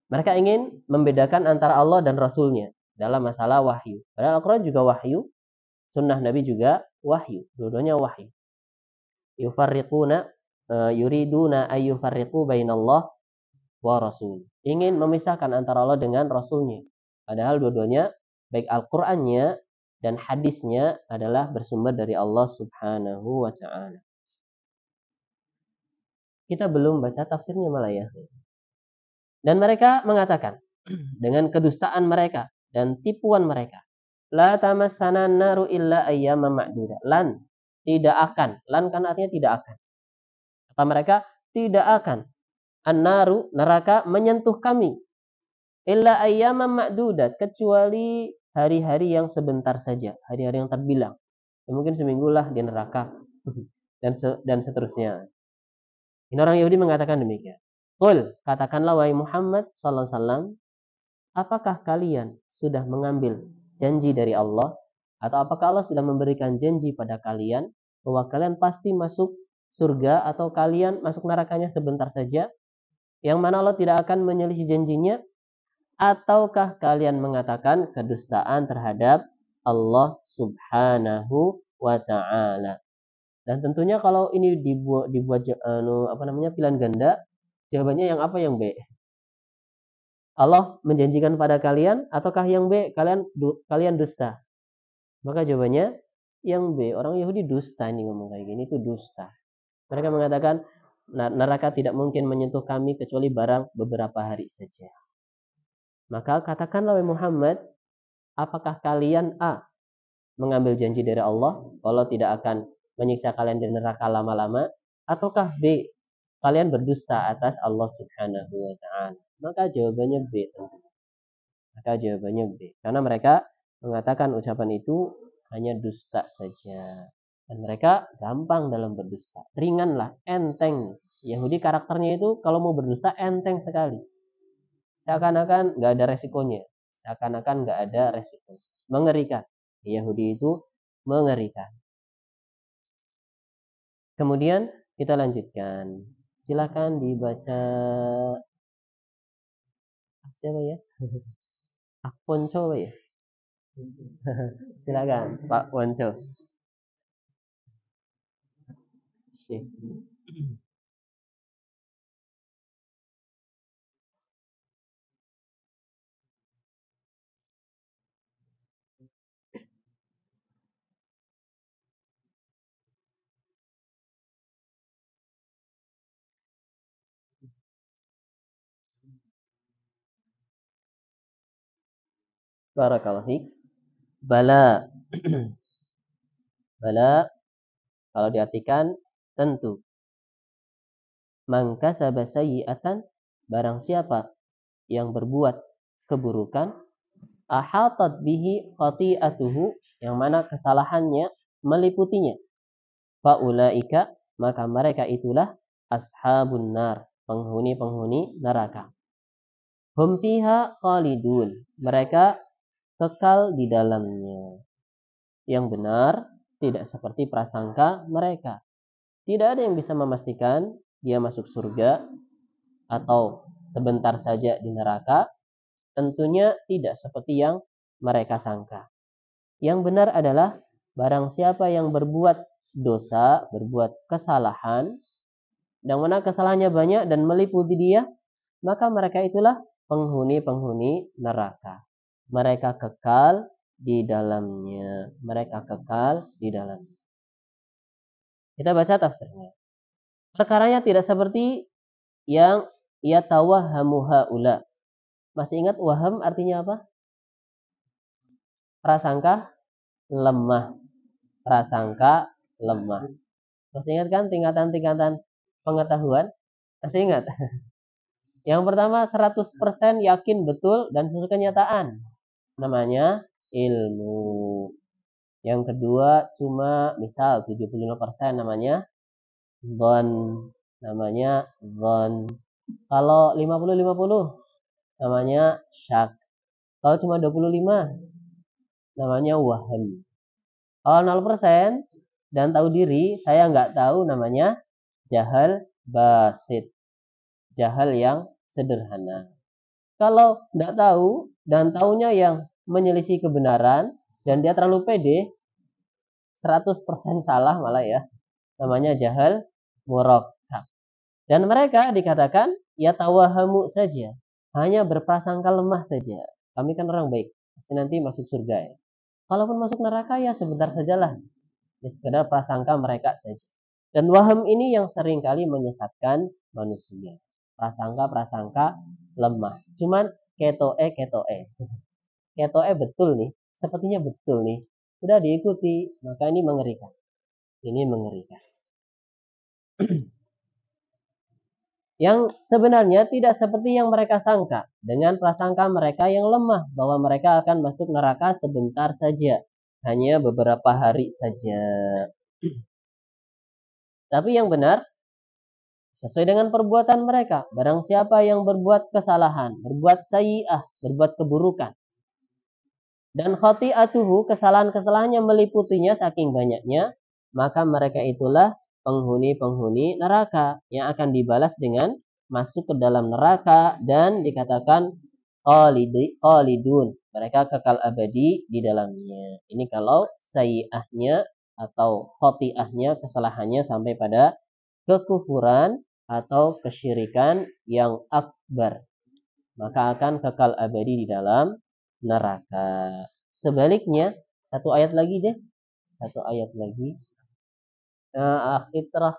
Mereka ingin membedakan antara Allah dan Rasulnya dalam masalah wahyu. Padahal Al-Quran juga wahyu, sunnah Nabi juga wahyu, dua-duanya wahyu. Yuriduna ayyufarriqu bainallah wa rasul. Ingin memisahkan antara Allah dengan Rasulnya. Padahal dua-duanya, baik Al-Qur'annya dan hadisnya adalah bersumber dari Allah Subhanahu wa ta'ala. Kita belum baca tafsirnya malah ya. Dan mereka mengatakan dengan kedustaan mereka dan tipuan mereka, la tamassana naru illa ayyama ma'duda. Lan, tidak akan. Lan kan artinya tidak akan. Kata mereka, tidak akan. An-naru, neraka, menyentuh kami. Illa ayyama ma'dudat, kecuali hari-hari yang sebentar saja, hari-hari yang terbilang. Ya, mungkin seminggu lah di neraka dan seterusnya. Ini orang Yahudi mengatakan demikian. Qul, katakanlah wahai Muhammad sallallahu alaihi wasallam, apakah kalian sudah mengambil janji dari Allah atau apakah Allah sudah memberikan janji pada kalian bahwa kalian pasti masuk surga atau kalian masuk nerakanya sebentar saja, yang mana Allah tidak akan menyelisih janjinya? Ataukah kalian mengatakan kedustaan terhadap Allah Subhanahu wa ta'ala? Dan tentunya kalau ini dibuat pilihan ganda, jawabannya yang apa, yang B? Allah menjanjikan pada kalian ataukah yang B, kalian dusta? Maka jawabannya yang B. Orang Yahudi dusta, ini ngomong kayak gini itu dusta. Mereka mengatakan neraka tidak mungkin menyentuh kami kecuali barang beberapa hari saja. Maka katakanlah wahai Muhammad, apakah kalian A, mengambil janji dari Allah, Allah tidak akan menyiksa kalian di neraka lama-lama, ataukah B, kalian berdusta atas Allah Subhanahu wa ta'ala? Maka jawabannya B tentu. Karena mereka mengatakan ucapan itu hanya dusta saja. Dan mereka gampang dalam berdusta. Ringanlah, enteng. Yahudi karakternya itu kalau mau berdusta enteng sekali. Seakan-akan nggak ada resikonya. Mengerikan. Yahudi itu mengerikan. Kemudian kita lanjutkan. Silakan dibaca. Siapa ya? Ponco ya? Silakan Pak Ponco. Barakallahu fiik. Bala. Bala kalau diartikan tentu. Man kasaba sayyi'atan, barang siapa yang berbuat keburukan, ahatat bihi khati'atuhu, yang mana kesalahannya meliputinya. Faulaika, maka mereka itulah ashabun nar, penghuni-penghuni neraka. Hum fiha khalidun, mereka kekal di dalamnya. Yang benar tidak seperti prasangka mereka. Tidak ada yang bisa memastikan dia masuk surga atau sebentar saja di neraka. Tentunya tidak seperti yang mereka sangka. Yang benar adalah barang siapa yang berbuat dosa, berbuat kesalahan, yang mana kesalahannya banyak dan meliputi dia, maka mereka itulah penghuni-penghuni neraka. Mereka kekal di dalamnya. Mereka kekal di dalamnya. Kita baca tafsirnya. Perkaranya tidak seperti yang yatawahhamu haula. Masih ingat waham artinya apa? Prasangka lemah. Prasangka lemah. Masih ingat kan tingkatan-tingkatan pengetahuan? Masih ingat? Yang pertama 100% yakin betul dan sesuai kenyataan. Namanya ilmu. Yang kedua cuma misal 75% namanya dhon. Namanya dhon. Kalau 50-50 namanya syak. Kalau cuma 25 namanya waham. Kalau 0% dan tahu diri, saya nggak tahu, namanya jahal basit. Jahal yang sederhana. Kalau nggak tahu dan taunya yang menyelisih kebenaran dan dia terlalu pede, 100% salah malah ya. Namanya jahal murakkab. Dan mereka dikatakan ya tawahamu saja, hanya berprasangka lemah saja. Kami kan orang baik, nanti masuk surga ya. Kalaupun masuk neraka ya sebentar sajalah. Ya sekedar prasangka mereka saja. Dan waham ini yang seringkali menyesatkan manusia. Prasangka-prasangka lemah. Cuman ketoe. Ketoe betul nih. Sepertinya betul nih. Sudah diikuti, maka ini mengerikan. Ini mengerikan. Yang sebenarnya tidak seperti yang mereka sangka. Dengan prasangka mereka yang lemah. Bahwa mereka akan masuk neraka sebentar saja. Hanya beberapa hari saja. Tapi yang benar, sesuai dengan perbuatan mereka. Barang siapa yang berbuat kesalahan, berbuat sayyi'ah, berbuat keburukan. Dan khati'atuhu, kesalahan-kesalahannya meliputinya saking banyaknya, maka mereka itulah penghuni-penghuni neraka yang akan dibalas dengan masuk ke dalam neraka dan dikatakan khalidun. Mereka kekal abadi di dalamnya. Ini kalau sayyi'ahnya atau khati'ahnya, kesalahannya sampai pada kekufuran atau kesyirikan yang akbar, maka akan kekal abadi di dalam neraka. Sebaliknya, satu ayat lagi deh. Satu ayat lagi. Fitrah.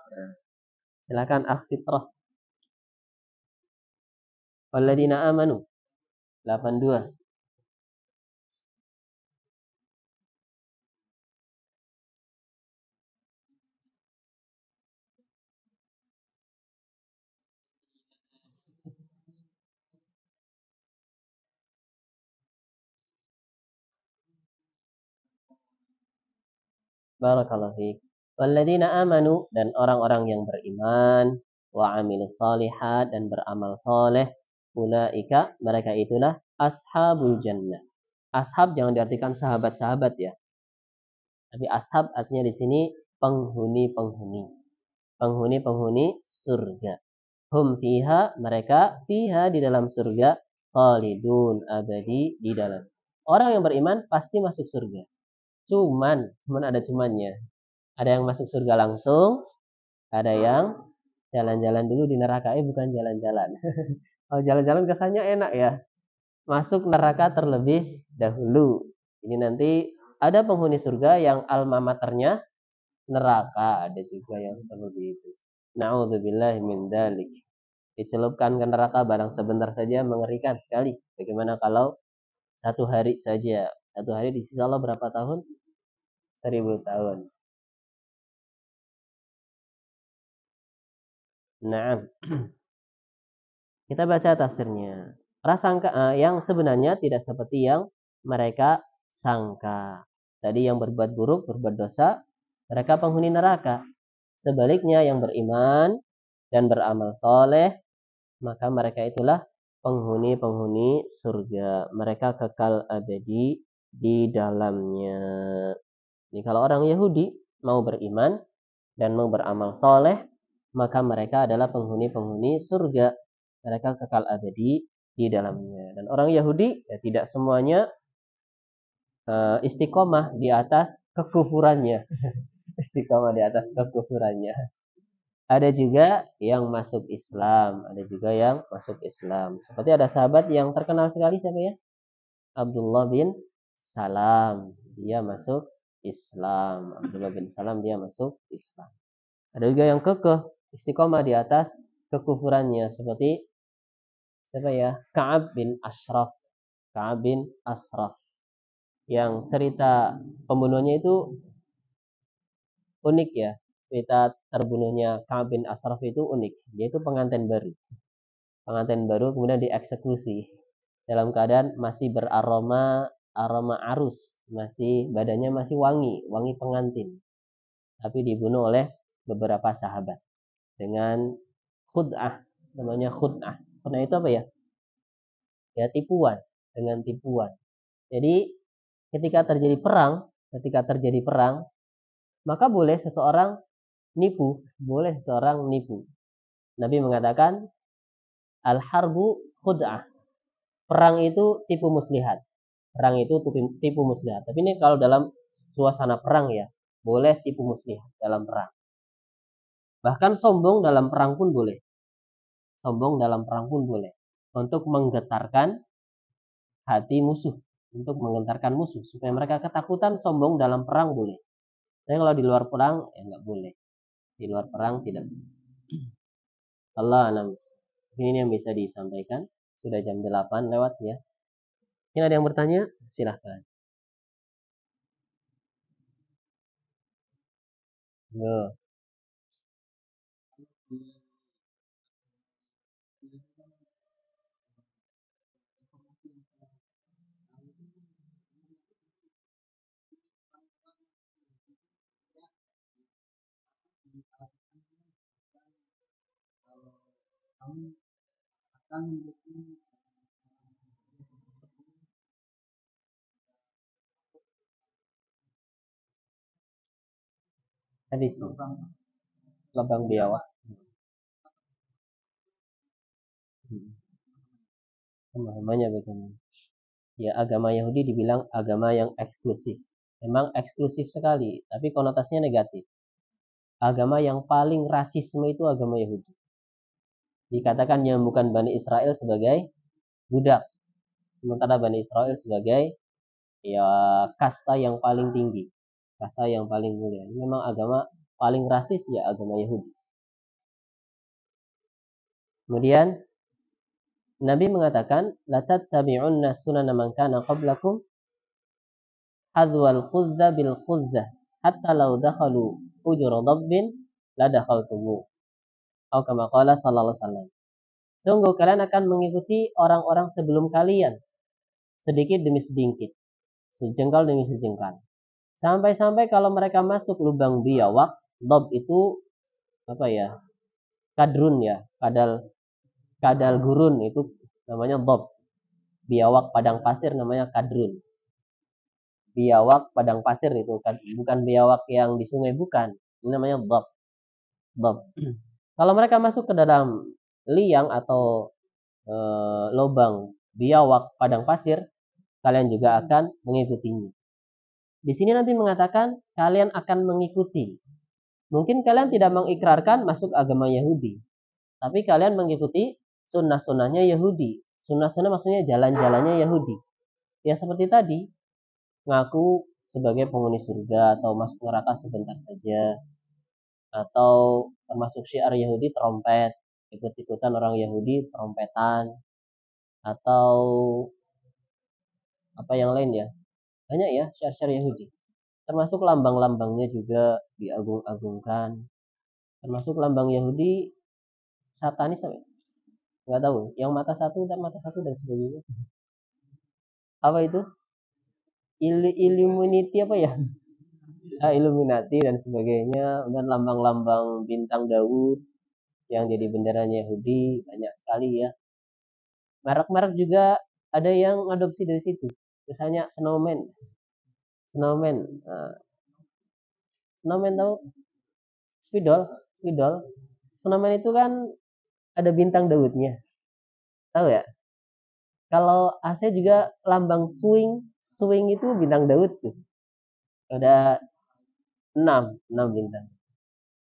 Silakan fitrah. Walladzina amanu. 82. Barakallahu fiik. Walladzina amanu, dan orang-orang yang beriman, wa amilus solihat, dan beramal soleh, ulaika, mereka itulah ashabul jannah. Ashab jangan diartikan sahabat-sahabat ya. Tapi ashab artinya di sini penghuni-penghuni. Penghuni-penghuni surga. Hum fiha, mereka fiha di dalam surga, khalidun, abadi di dalam. Orang yang beriman pasti masuk surga. Cuman ada cumannya. Ada yang masuk surga langsung, ada yang jalan-jalan dulu di neraka. Bukan jalan-jalan. Kalau jalan-jalan kesannya enak ya. Masuk neraka terlebih dahulu. Ini nanti ada penghuni surga yang alma maternya neraka, ada juga yang seperti itu. Na'udzubillahi min dzalik. Dicelupkan ke neraka barang sebentar saja mengerikan sekali. Bagaimana kalau 1 hari saja. 1 hari di sisi Allah berapa tahun? 1000 tahun. Nah, kita baca tafsirnya. Prasangka yang sebenarnya tidak seperti yang mereka sangka. Tadi yang berbuat buruk, berbuat dosa, mereka penghuni neraka. Sebaliknya yang beriman dan beramal soleh, maka mereka itulah penghuni-penghuni surga. Mereka kekal abadi di dalamnya. Jadi kalau orang Yahudi mau beriman dan mau beramal soleh, maka mereka adalah penghuni-penghuni surga. Mereka kekal abadi di dalamnya. Dan orang Yahudi ya tidak semuanya istiqomah di atas kekufurannya. Istiqomah di atas kekufurannya. Ada juga yang masuk Islam, ada juga yang masuk Islam. Seperti ada sahabat yang terkenal sekali siapa ya? Abdullah bin Salam. Dia masuk Islam. Abdullah bin Salam dia masuk Islam. Ada juga yang kekeh istiqomah di atas kekufurannya seperti siapa ya? Ka'ab bin Ashraf. Ka'ab bin Ashraf. Yang cerita pembunuhnya itu unik ya. Cerita terbunuhnya Ka'ab bin Ashraf itu unik. Dia itu pengantin baru. Pengantin baru kemudian dieksekusi dalam keadaan masih beraroma arus, masih badannya masih wangi, wangi pengantin. Tapi dibunuh oleh beberapa sahabat dengan khud'ah, namanya khud'ah. Khud'ah itu apa ya? Ya tipuan, dengan tipuan. Jadi ketika terjadi perang, maka boleh seseorang nipu. Nabi mengatakan al-harbu khud'ah. Perang itu tipu muslihat. Perang itu tipu muslihat. Tapi ini kalau dalam suasana perang ya, boleh tipu muslihat dalam perang. Bahkan sombong dalam perang pun boleh. Sombong dalam perang pun boleh. Untuk menggetarkan hati musuh. Untuk menggentarkan musuh. Supaya mereka ketakutan, sombong dalam perang boleh. Tapi kalau di luar perang, ya nggak boleh. Di luar perang tidak boleh. Allah alam. Ini yang bisa disampaikan. Sudah jam 8 lewat ya. Mungkin ada yang bertanya? Silahkan. Yo. kamu akan menjadi Tadi sih. Lubang biawak. Pemahamannya bagaimana? Ya agama Yahudi dibilang agama yang eksklusif. Memang eksklusif sekali, tapi konotasinya negatif. Agama yang paling rasisme itu agama Yahudi. Dikatakan yang bukan Bani Israel sebagai budak. Sementara Bani Israel sebagai ya kasta yang paling tinggi. Kasta yang paling mulia. Ini memang agama paling rasis ya agama Yahudi. Kemudian Nabi mengatakan, "La tattabi'unna sunana man kana qablakum hadwal khuzza bil khuzza hatta law dakhalu ujur dabbin la dakhaltumu." Atau kama qala sallallahu alaihi wasallam. Sungguh kalian akan mengikuti orang-orang sebelum kalian sedikit demi sedikit, sejengkal demi sejengkal. Sampai-sampai kalau mereka masuk lubang biawak, dab itu apa ya? Kadrun ya, kadal gurun itu namanya dab. Biawak padang pasir namanya kadrun. Biawak padang pasir itu bukan biawak yang di sungai, bukan. Ini namanya dab. Kalau mereka masuk ke dalam liang atau lubang biawak padang pasir, kalian juga akan mengikutinya. Di sini Nabi mengatakan kalian akan mengikuti. Mungkin kalian tidak mengikrarkan masuk agama Yahudi, tapi kalian mengikuti sunnah-sunnahnya Yahudi. Sunnah-sunnah maksudnya jalan-jalannya Yahudi. Ya seperti tadi, ngaku sebagai penghuni surga atau masuk neraka sebentar saja, atau termasuk syiar Yahudi trompet, ikut-ikutan orang Yahudi trompetan, atau apa yang lain ya. Banyak ya syiar-syiar Yahudi. Termasuk lambang-lambangnya juga diagung-agungkan. Termasuk lambang Yahudi satanis apa ya? Nggak tahu. Yang mata satu dan sebagainya. Apa itu? Illuminati apa ya? Illuminati dan sebagainya. Dan lambang-lambang bintang Daud yang jadi benderanya Yahudi banyak sekali ya. Merek-merek juga ada yang adopsi dari situ. Misalnya Snowman. Snowman. Nah, Snowman tahu? Spidol. Spidol. Snowman itu kan ada bintang Daudnya. Tahu ya? Kalau AC juga lambang swing. Swing itu bintang Daud tuh. Ada 6 bintang.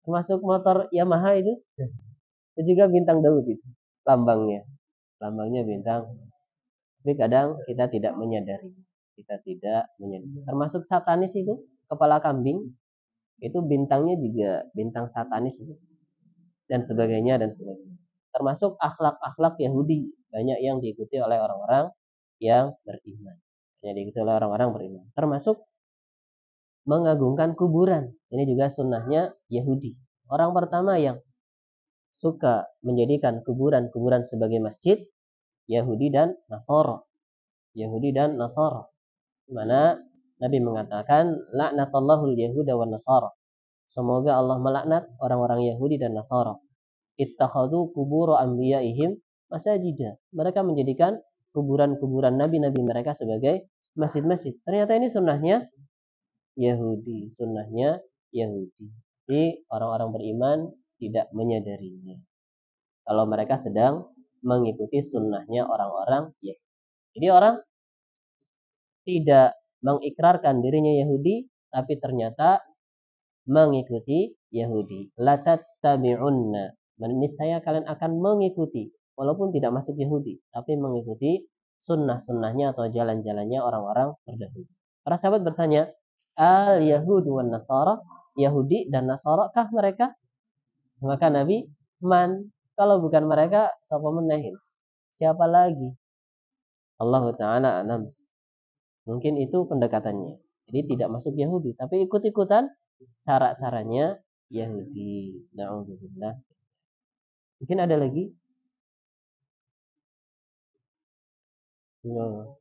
Termasuk motor Yamaha itu juga bintang Daud itu lambangnya. Lambangnya bintang. Tapi kadang kita tidak menyadari. Kita tidak menyadari. Termasuk satanis itu, kepala kambing, itu bintangnya juga bintang satanis itu. Dan sebagainya dan sebagainya. Termasuk akhlak-akhlak Yahudi. Banyak yang diikuti oleh orang-orang yang beriman. Yang diikuti oleh orang-orang beriman. Termasuk mengagungkan kuburan. Ini juga sunnahnya Yahudi. Orang pertama yang suka menjadikan kuburan-kuburan sebagai masjid, Yahudi dan Nasara. Yahudi dan Nasara. Di mana Nabi mengatakan laknatallahul yahuda wan nasara. Semoga Allah melaknat orang-orang Yahudi dan Nasara. Ittakhadhu qubur anbiya'ihim masajida. Mereka menjadikan kuburan-kuburan nabi-nabi mereka sebagai masjid-masjid. Ternyata ini sunnahnya Yahudi, sunnahnya Yahudi. Jadi orang-orang beriman tidak menyadarinya. Kalau mereka sedang mengikuti sunnahnya orang-orang Yahudi. Jadi orang tidak mengikrarkan dirinya Yahudi, tapi ternyata mengikuti Yahudi. La tattabi'unna. Niscaya kalian akan mengikuti, walaupun tidak masuk Yahudi, tapi mengikuti sunnah-sunnahnya atau jalan-jalannya orang-orang terdahulu. Para sahabat bertanya, al Yahudu wan Nasara, Yahudi dan Nasara kah mereka? Maka Nabi, man, kalau bukan mereka, siapa menahin? Siapa lagi? Allah Ta'ala anam. Mungkin itu pendekatannya. Jadi tidak masuk Yahudi, tapi ikut-ikutan cara-caranya Yahudi. Na'udzubillah. Mungkin ada lagi? No.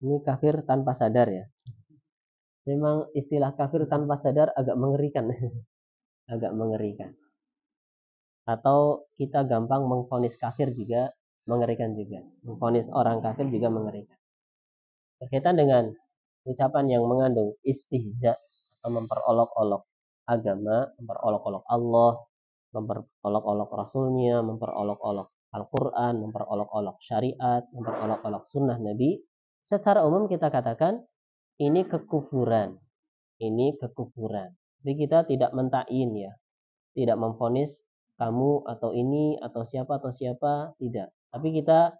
Ini kafir tanpa sadar ya. Memang istilah kafir tanpa sadar agak mengerikan. Agak mengerikan. Atau kita gampang mengvonis kafir juga mengerikan juga. Mengvonis orang kafir juga mengerikan. Berkaitan dengan ucapan yang mengandung istihza atau memperolok-olok agama, memperolok-olok Allah, memperolok-olok Rasulnya, memperolok-olok Al-Quran, memperolok-olok syariat, memperolok-olok sunnah Nabi. Secara umum kita katakan ini kekufuran. Ini kekufuran. Jadi kita tidak mentain ya. Tidak memvonis kamu atau ini atau siapa, tidak. Tapi kita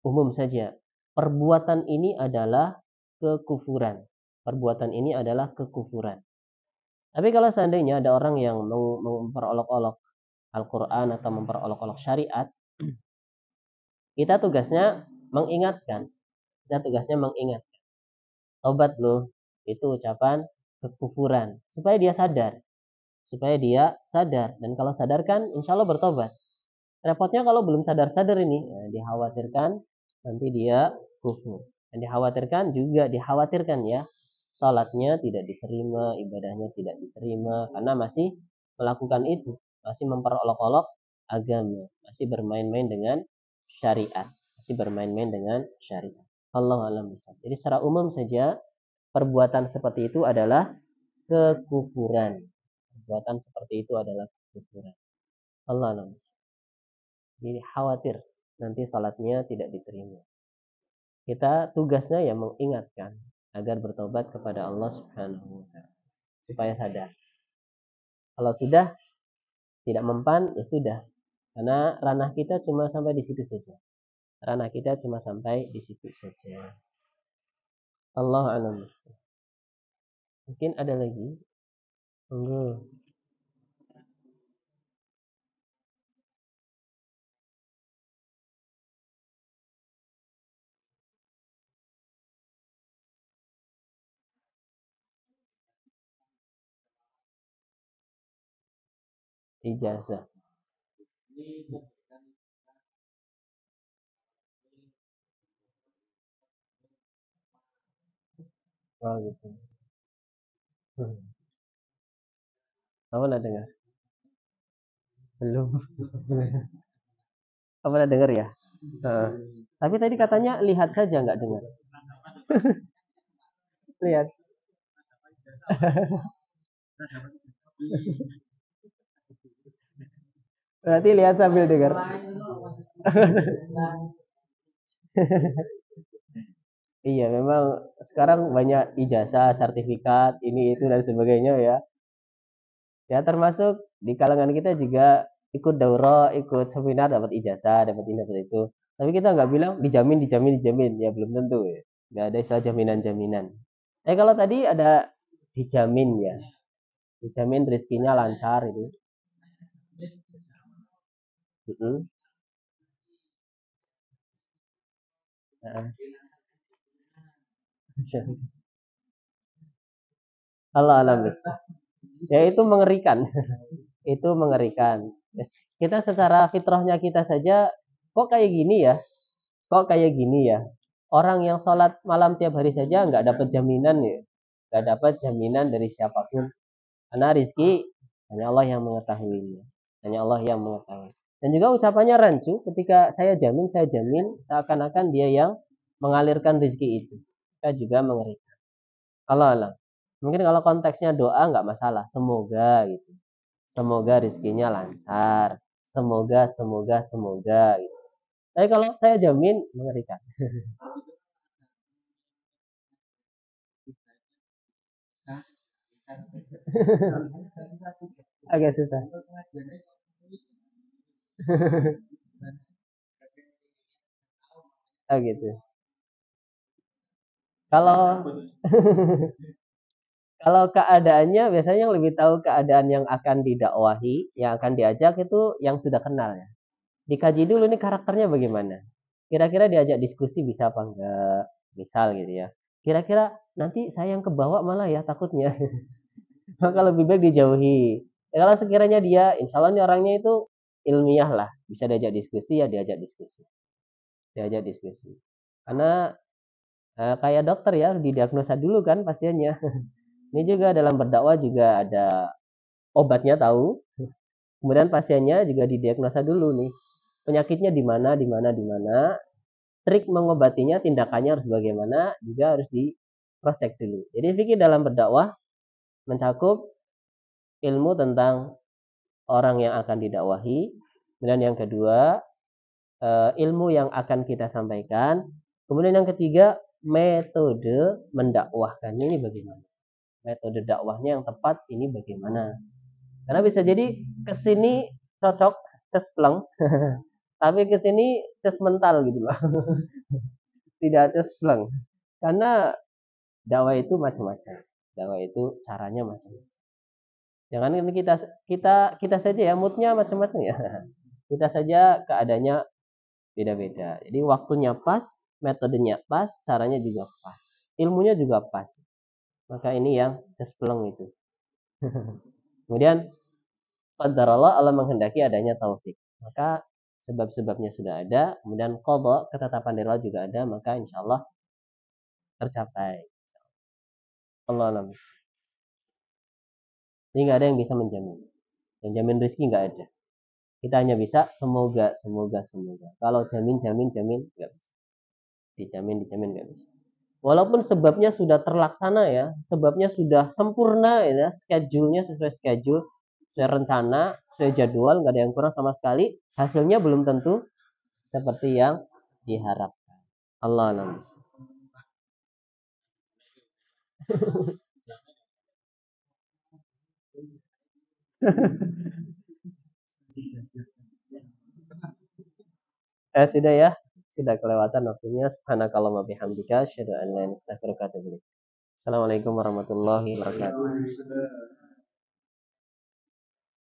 umum saja. Perbuatan ini adalah kekufuran. Perbuatan ini adalah kekufuran. Tapi kalau seandainya ada orang yang memperolok-olok Al-Quran atau memperolok-olok syariat, kita tugasnya mengingatkan. Kita tugasnya mengingatkan. Tobat loh, itu ucapan kekufuran. Supaya dia sadar. Supaya dia sadar. Dan kalau sadar kan insya Allah bertobat. Repotnya kalau belum sadar-sadar ini, ya, dikhawatirkan nanti dia kufur. Dan dikhawatirkan ya, salatnya tidak diterima, ibadahnya tidak diterima karena masih melakukan itu, masih memperolok-olok agama, masih bermain-main dengan syariat, masih bermain-main dengan syariat. Allahu a'lam bishawab. Jadi secara umum saja perbuatan seperti itu adalah kekufuran. Perbuatan seperti itu adalah kekufuran. Allah alam. Jadi khawatir nanti salatnya tidak diterima. Kita tugasnya ya mengingatkan agar bertobat kepada Allah Subhanahu wa taala supaya sadar. Kalau sudah tidak mempan ya sudah. Karena ranah kita cuma sampai di situ saja. Ranah kita cuma sampai di situ saja. Allah alam. Mungkin ada lagi. Monggo. Ijazah. Oh gitu. Kamu pernah dengar? Belum. Kamu pernah dengar ya? Tapi tadi katanya lihat saja nggak dengar. Lihat. Berarti lihat sambil dengar. Iya, memang sekarang banyak ijazah, sertifikat, ini itu dan sebagainya ya. Ya termasuk di kalangan kita juga ikut daurah, ikut seminar dapat ijazah, dapat ini dapat itu. Tapi kita nggak bilang dijamin, dijamin, dijamin. Ya belum tentu ya. Nggak ada istilah jaminan-jaminan. Kalau tadi ada dijamin ya, dijamin rezekinya lancar itu. Mm-mm. Nah, Allah alam bisa. Ya itu mengerikan. Itu mengerikan. Kita secara fitrahnya kita saja kok kayak gini ya? Kok kayak gini ya? Orang yang sholat malam tiap hari saja nggak dapat jaminan ya, nggak dapat jaminan dari siapapun. Karena rizki hanya Allah yang mengetahuinya, hanya Allah yang mengetahui. Dan juga ucapannya rancu ketika saya jamin, seakan-akan dia yang mengalirkan rizki itu. Kita juga mengerikan. Allah Allah. Mungkin kalau konteksnya doa nggak masalah, semoga gitu. Semoga rizkinya lancar. Semoga. Gitu. Tapi kalau saya jamin mengerikan. Agak susah. Oh gitu. Kalau kalau keadaannya biasanya yang lebih tahu keadaan yang akan didakwahi, yang akan diajak itu yang sudah kenal ya. Dikaji dulu nih karakternya bagaimana. Kira-kira diajak diskusi bisa apa enggak? Misal gitu ya. Kira-kira nanti saya yang kebawa malah ya takutnya. Maka lebih baik dijauhi. Ya, kalau sekiranya dia, insya Allah ini orangnya itu ilmiah lah, bisa diajak diskusi ya diajak diskusi, diajak diskusi. Karena kayak dokter ya, didiagnosa dulu kan pasiennya. Ini juga dalam berdakwah juga ada obatnya tahu, kemudian pasiennya juga didiagnosa dulu nih, penyakitnya di mana, di mana, di mana, trik mengobatinya, tindakannya harus bagaimana, juga harus di cross check dulu. Jadi fikih dalam berdakwah mencakup ilmu tentang orang yang akan didakwahi, kemudian yang kedua ilmu yang akan kita sampaikan, kemudian yang ketiga metode mendakwahkan ini bagaimana, metode dakwahnya yang tepat ini bagaimana, karena bisa jadi kesini cocok cespleng tapi kesini ces mental gitu loh. Tidak cespleng karena dakwah itu macam-macam, dakwah itu caranya macam-macam. Jangan kita kita kita saja ya moodnya macam-macam ya. Kita saja keadaannya beda-beda. Jadi waktunya pas, metodenya pas, caranya juga pas, ilmunya juga pas. Maka ini yang cespleng itu. Kemudian qadarullah, Allah menghendaki adanya taufik. Maka sebab-sebabnya sudah ada, kemudian qada, ketetapan dari Allah juga ada, maka insya Allah tercapai. Allah alam. Ini nggak ada yang bisa menjamin. Yang jamin rezeki nggak ada. Kita hanya bisa semoga. Kalau jamin nggak bisa. Dijamin nggak bisa. Walaupun sebabnya sudah terlaksana ya, sebabnya sudah sempurna ya, schedule-nya sesuai schedule, sesuai rencana, sesuai jadwal, nggak ada yang kurang sama sekali, hasilnya belum tentu seperti yang diharapkan. Allah alam. Sudah ya, sudah kelewatan waktunya. Subhanakallahumma bihamdika, asyhadu an la ilaha illa anta, astaghfiruka wa atubu ilaik. Assalamualaikum warahmatullahi wabarakatuh.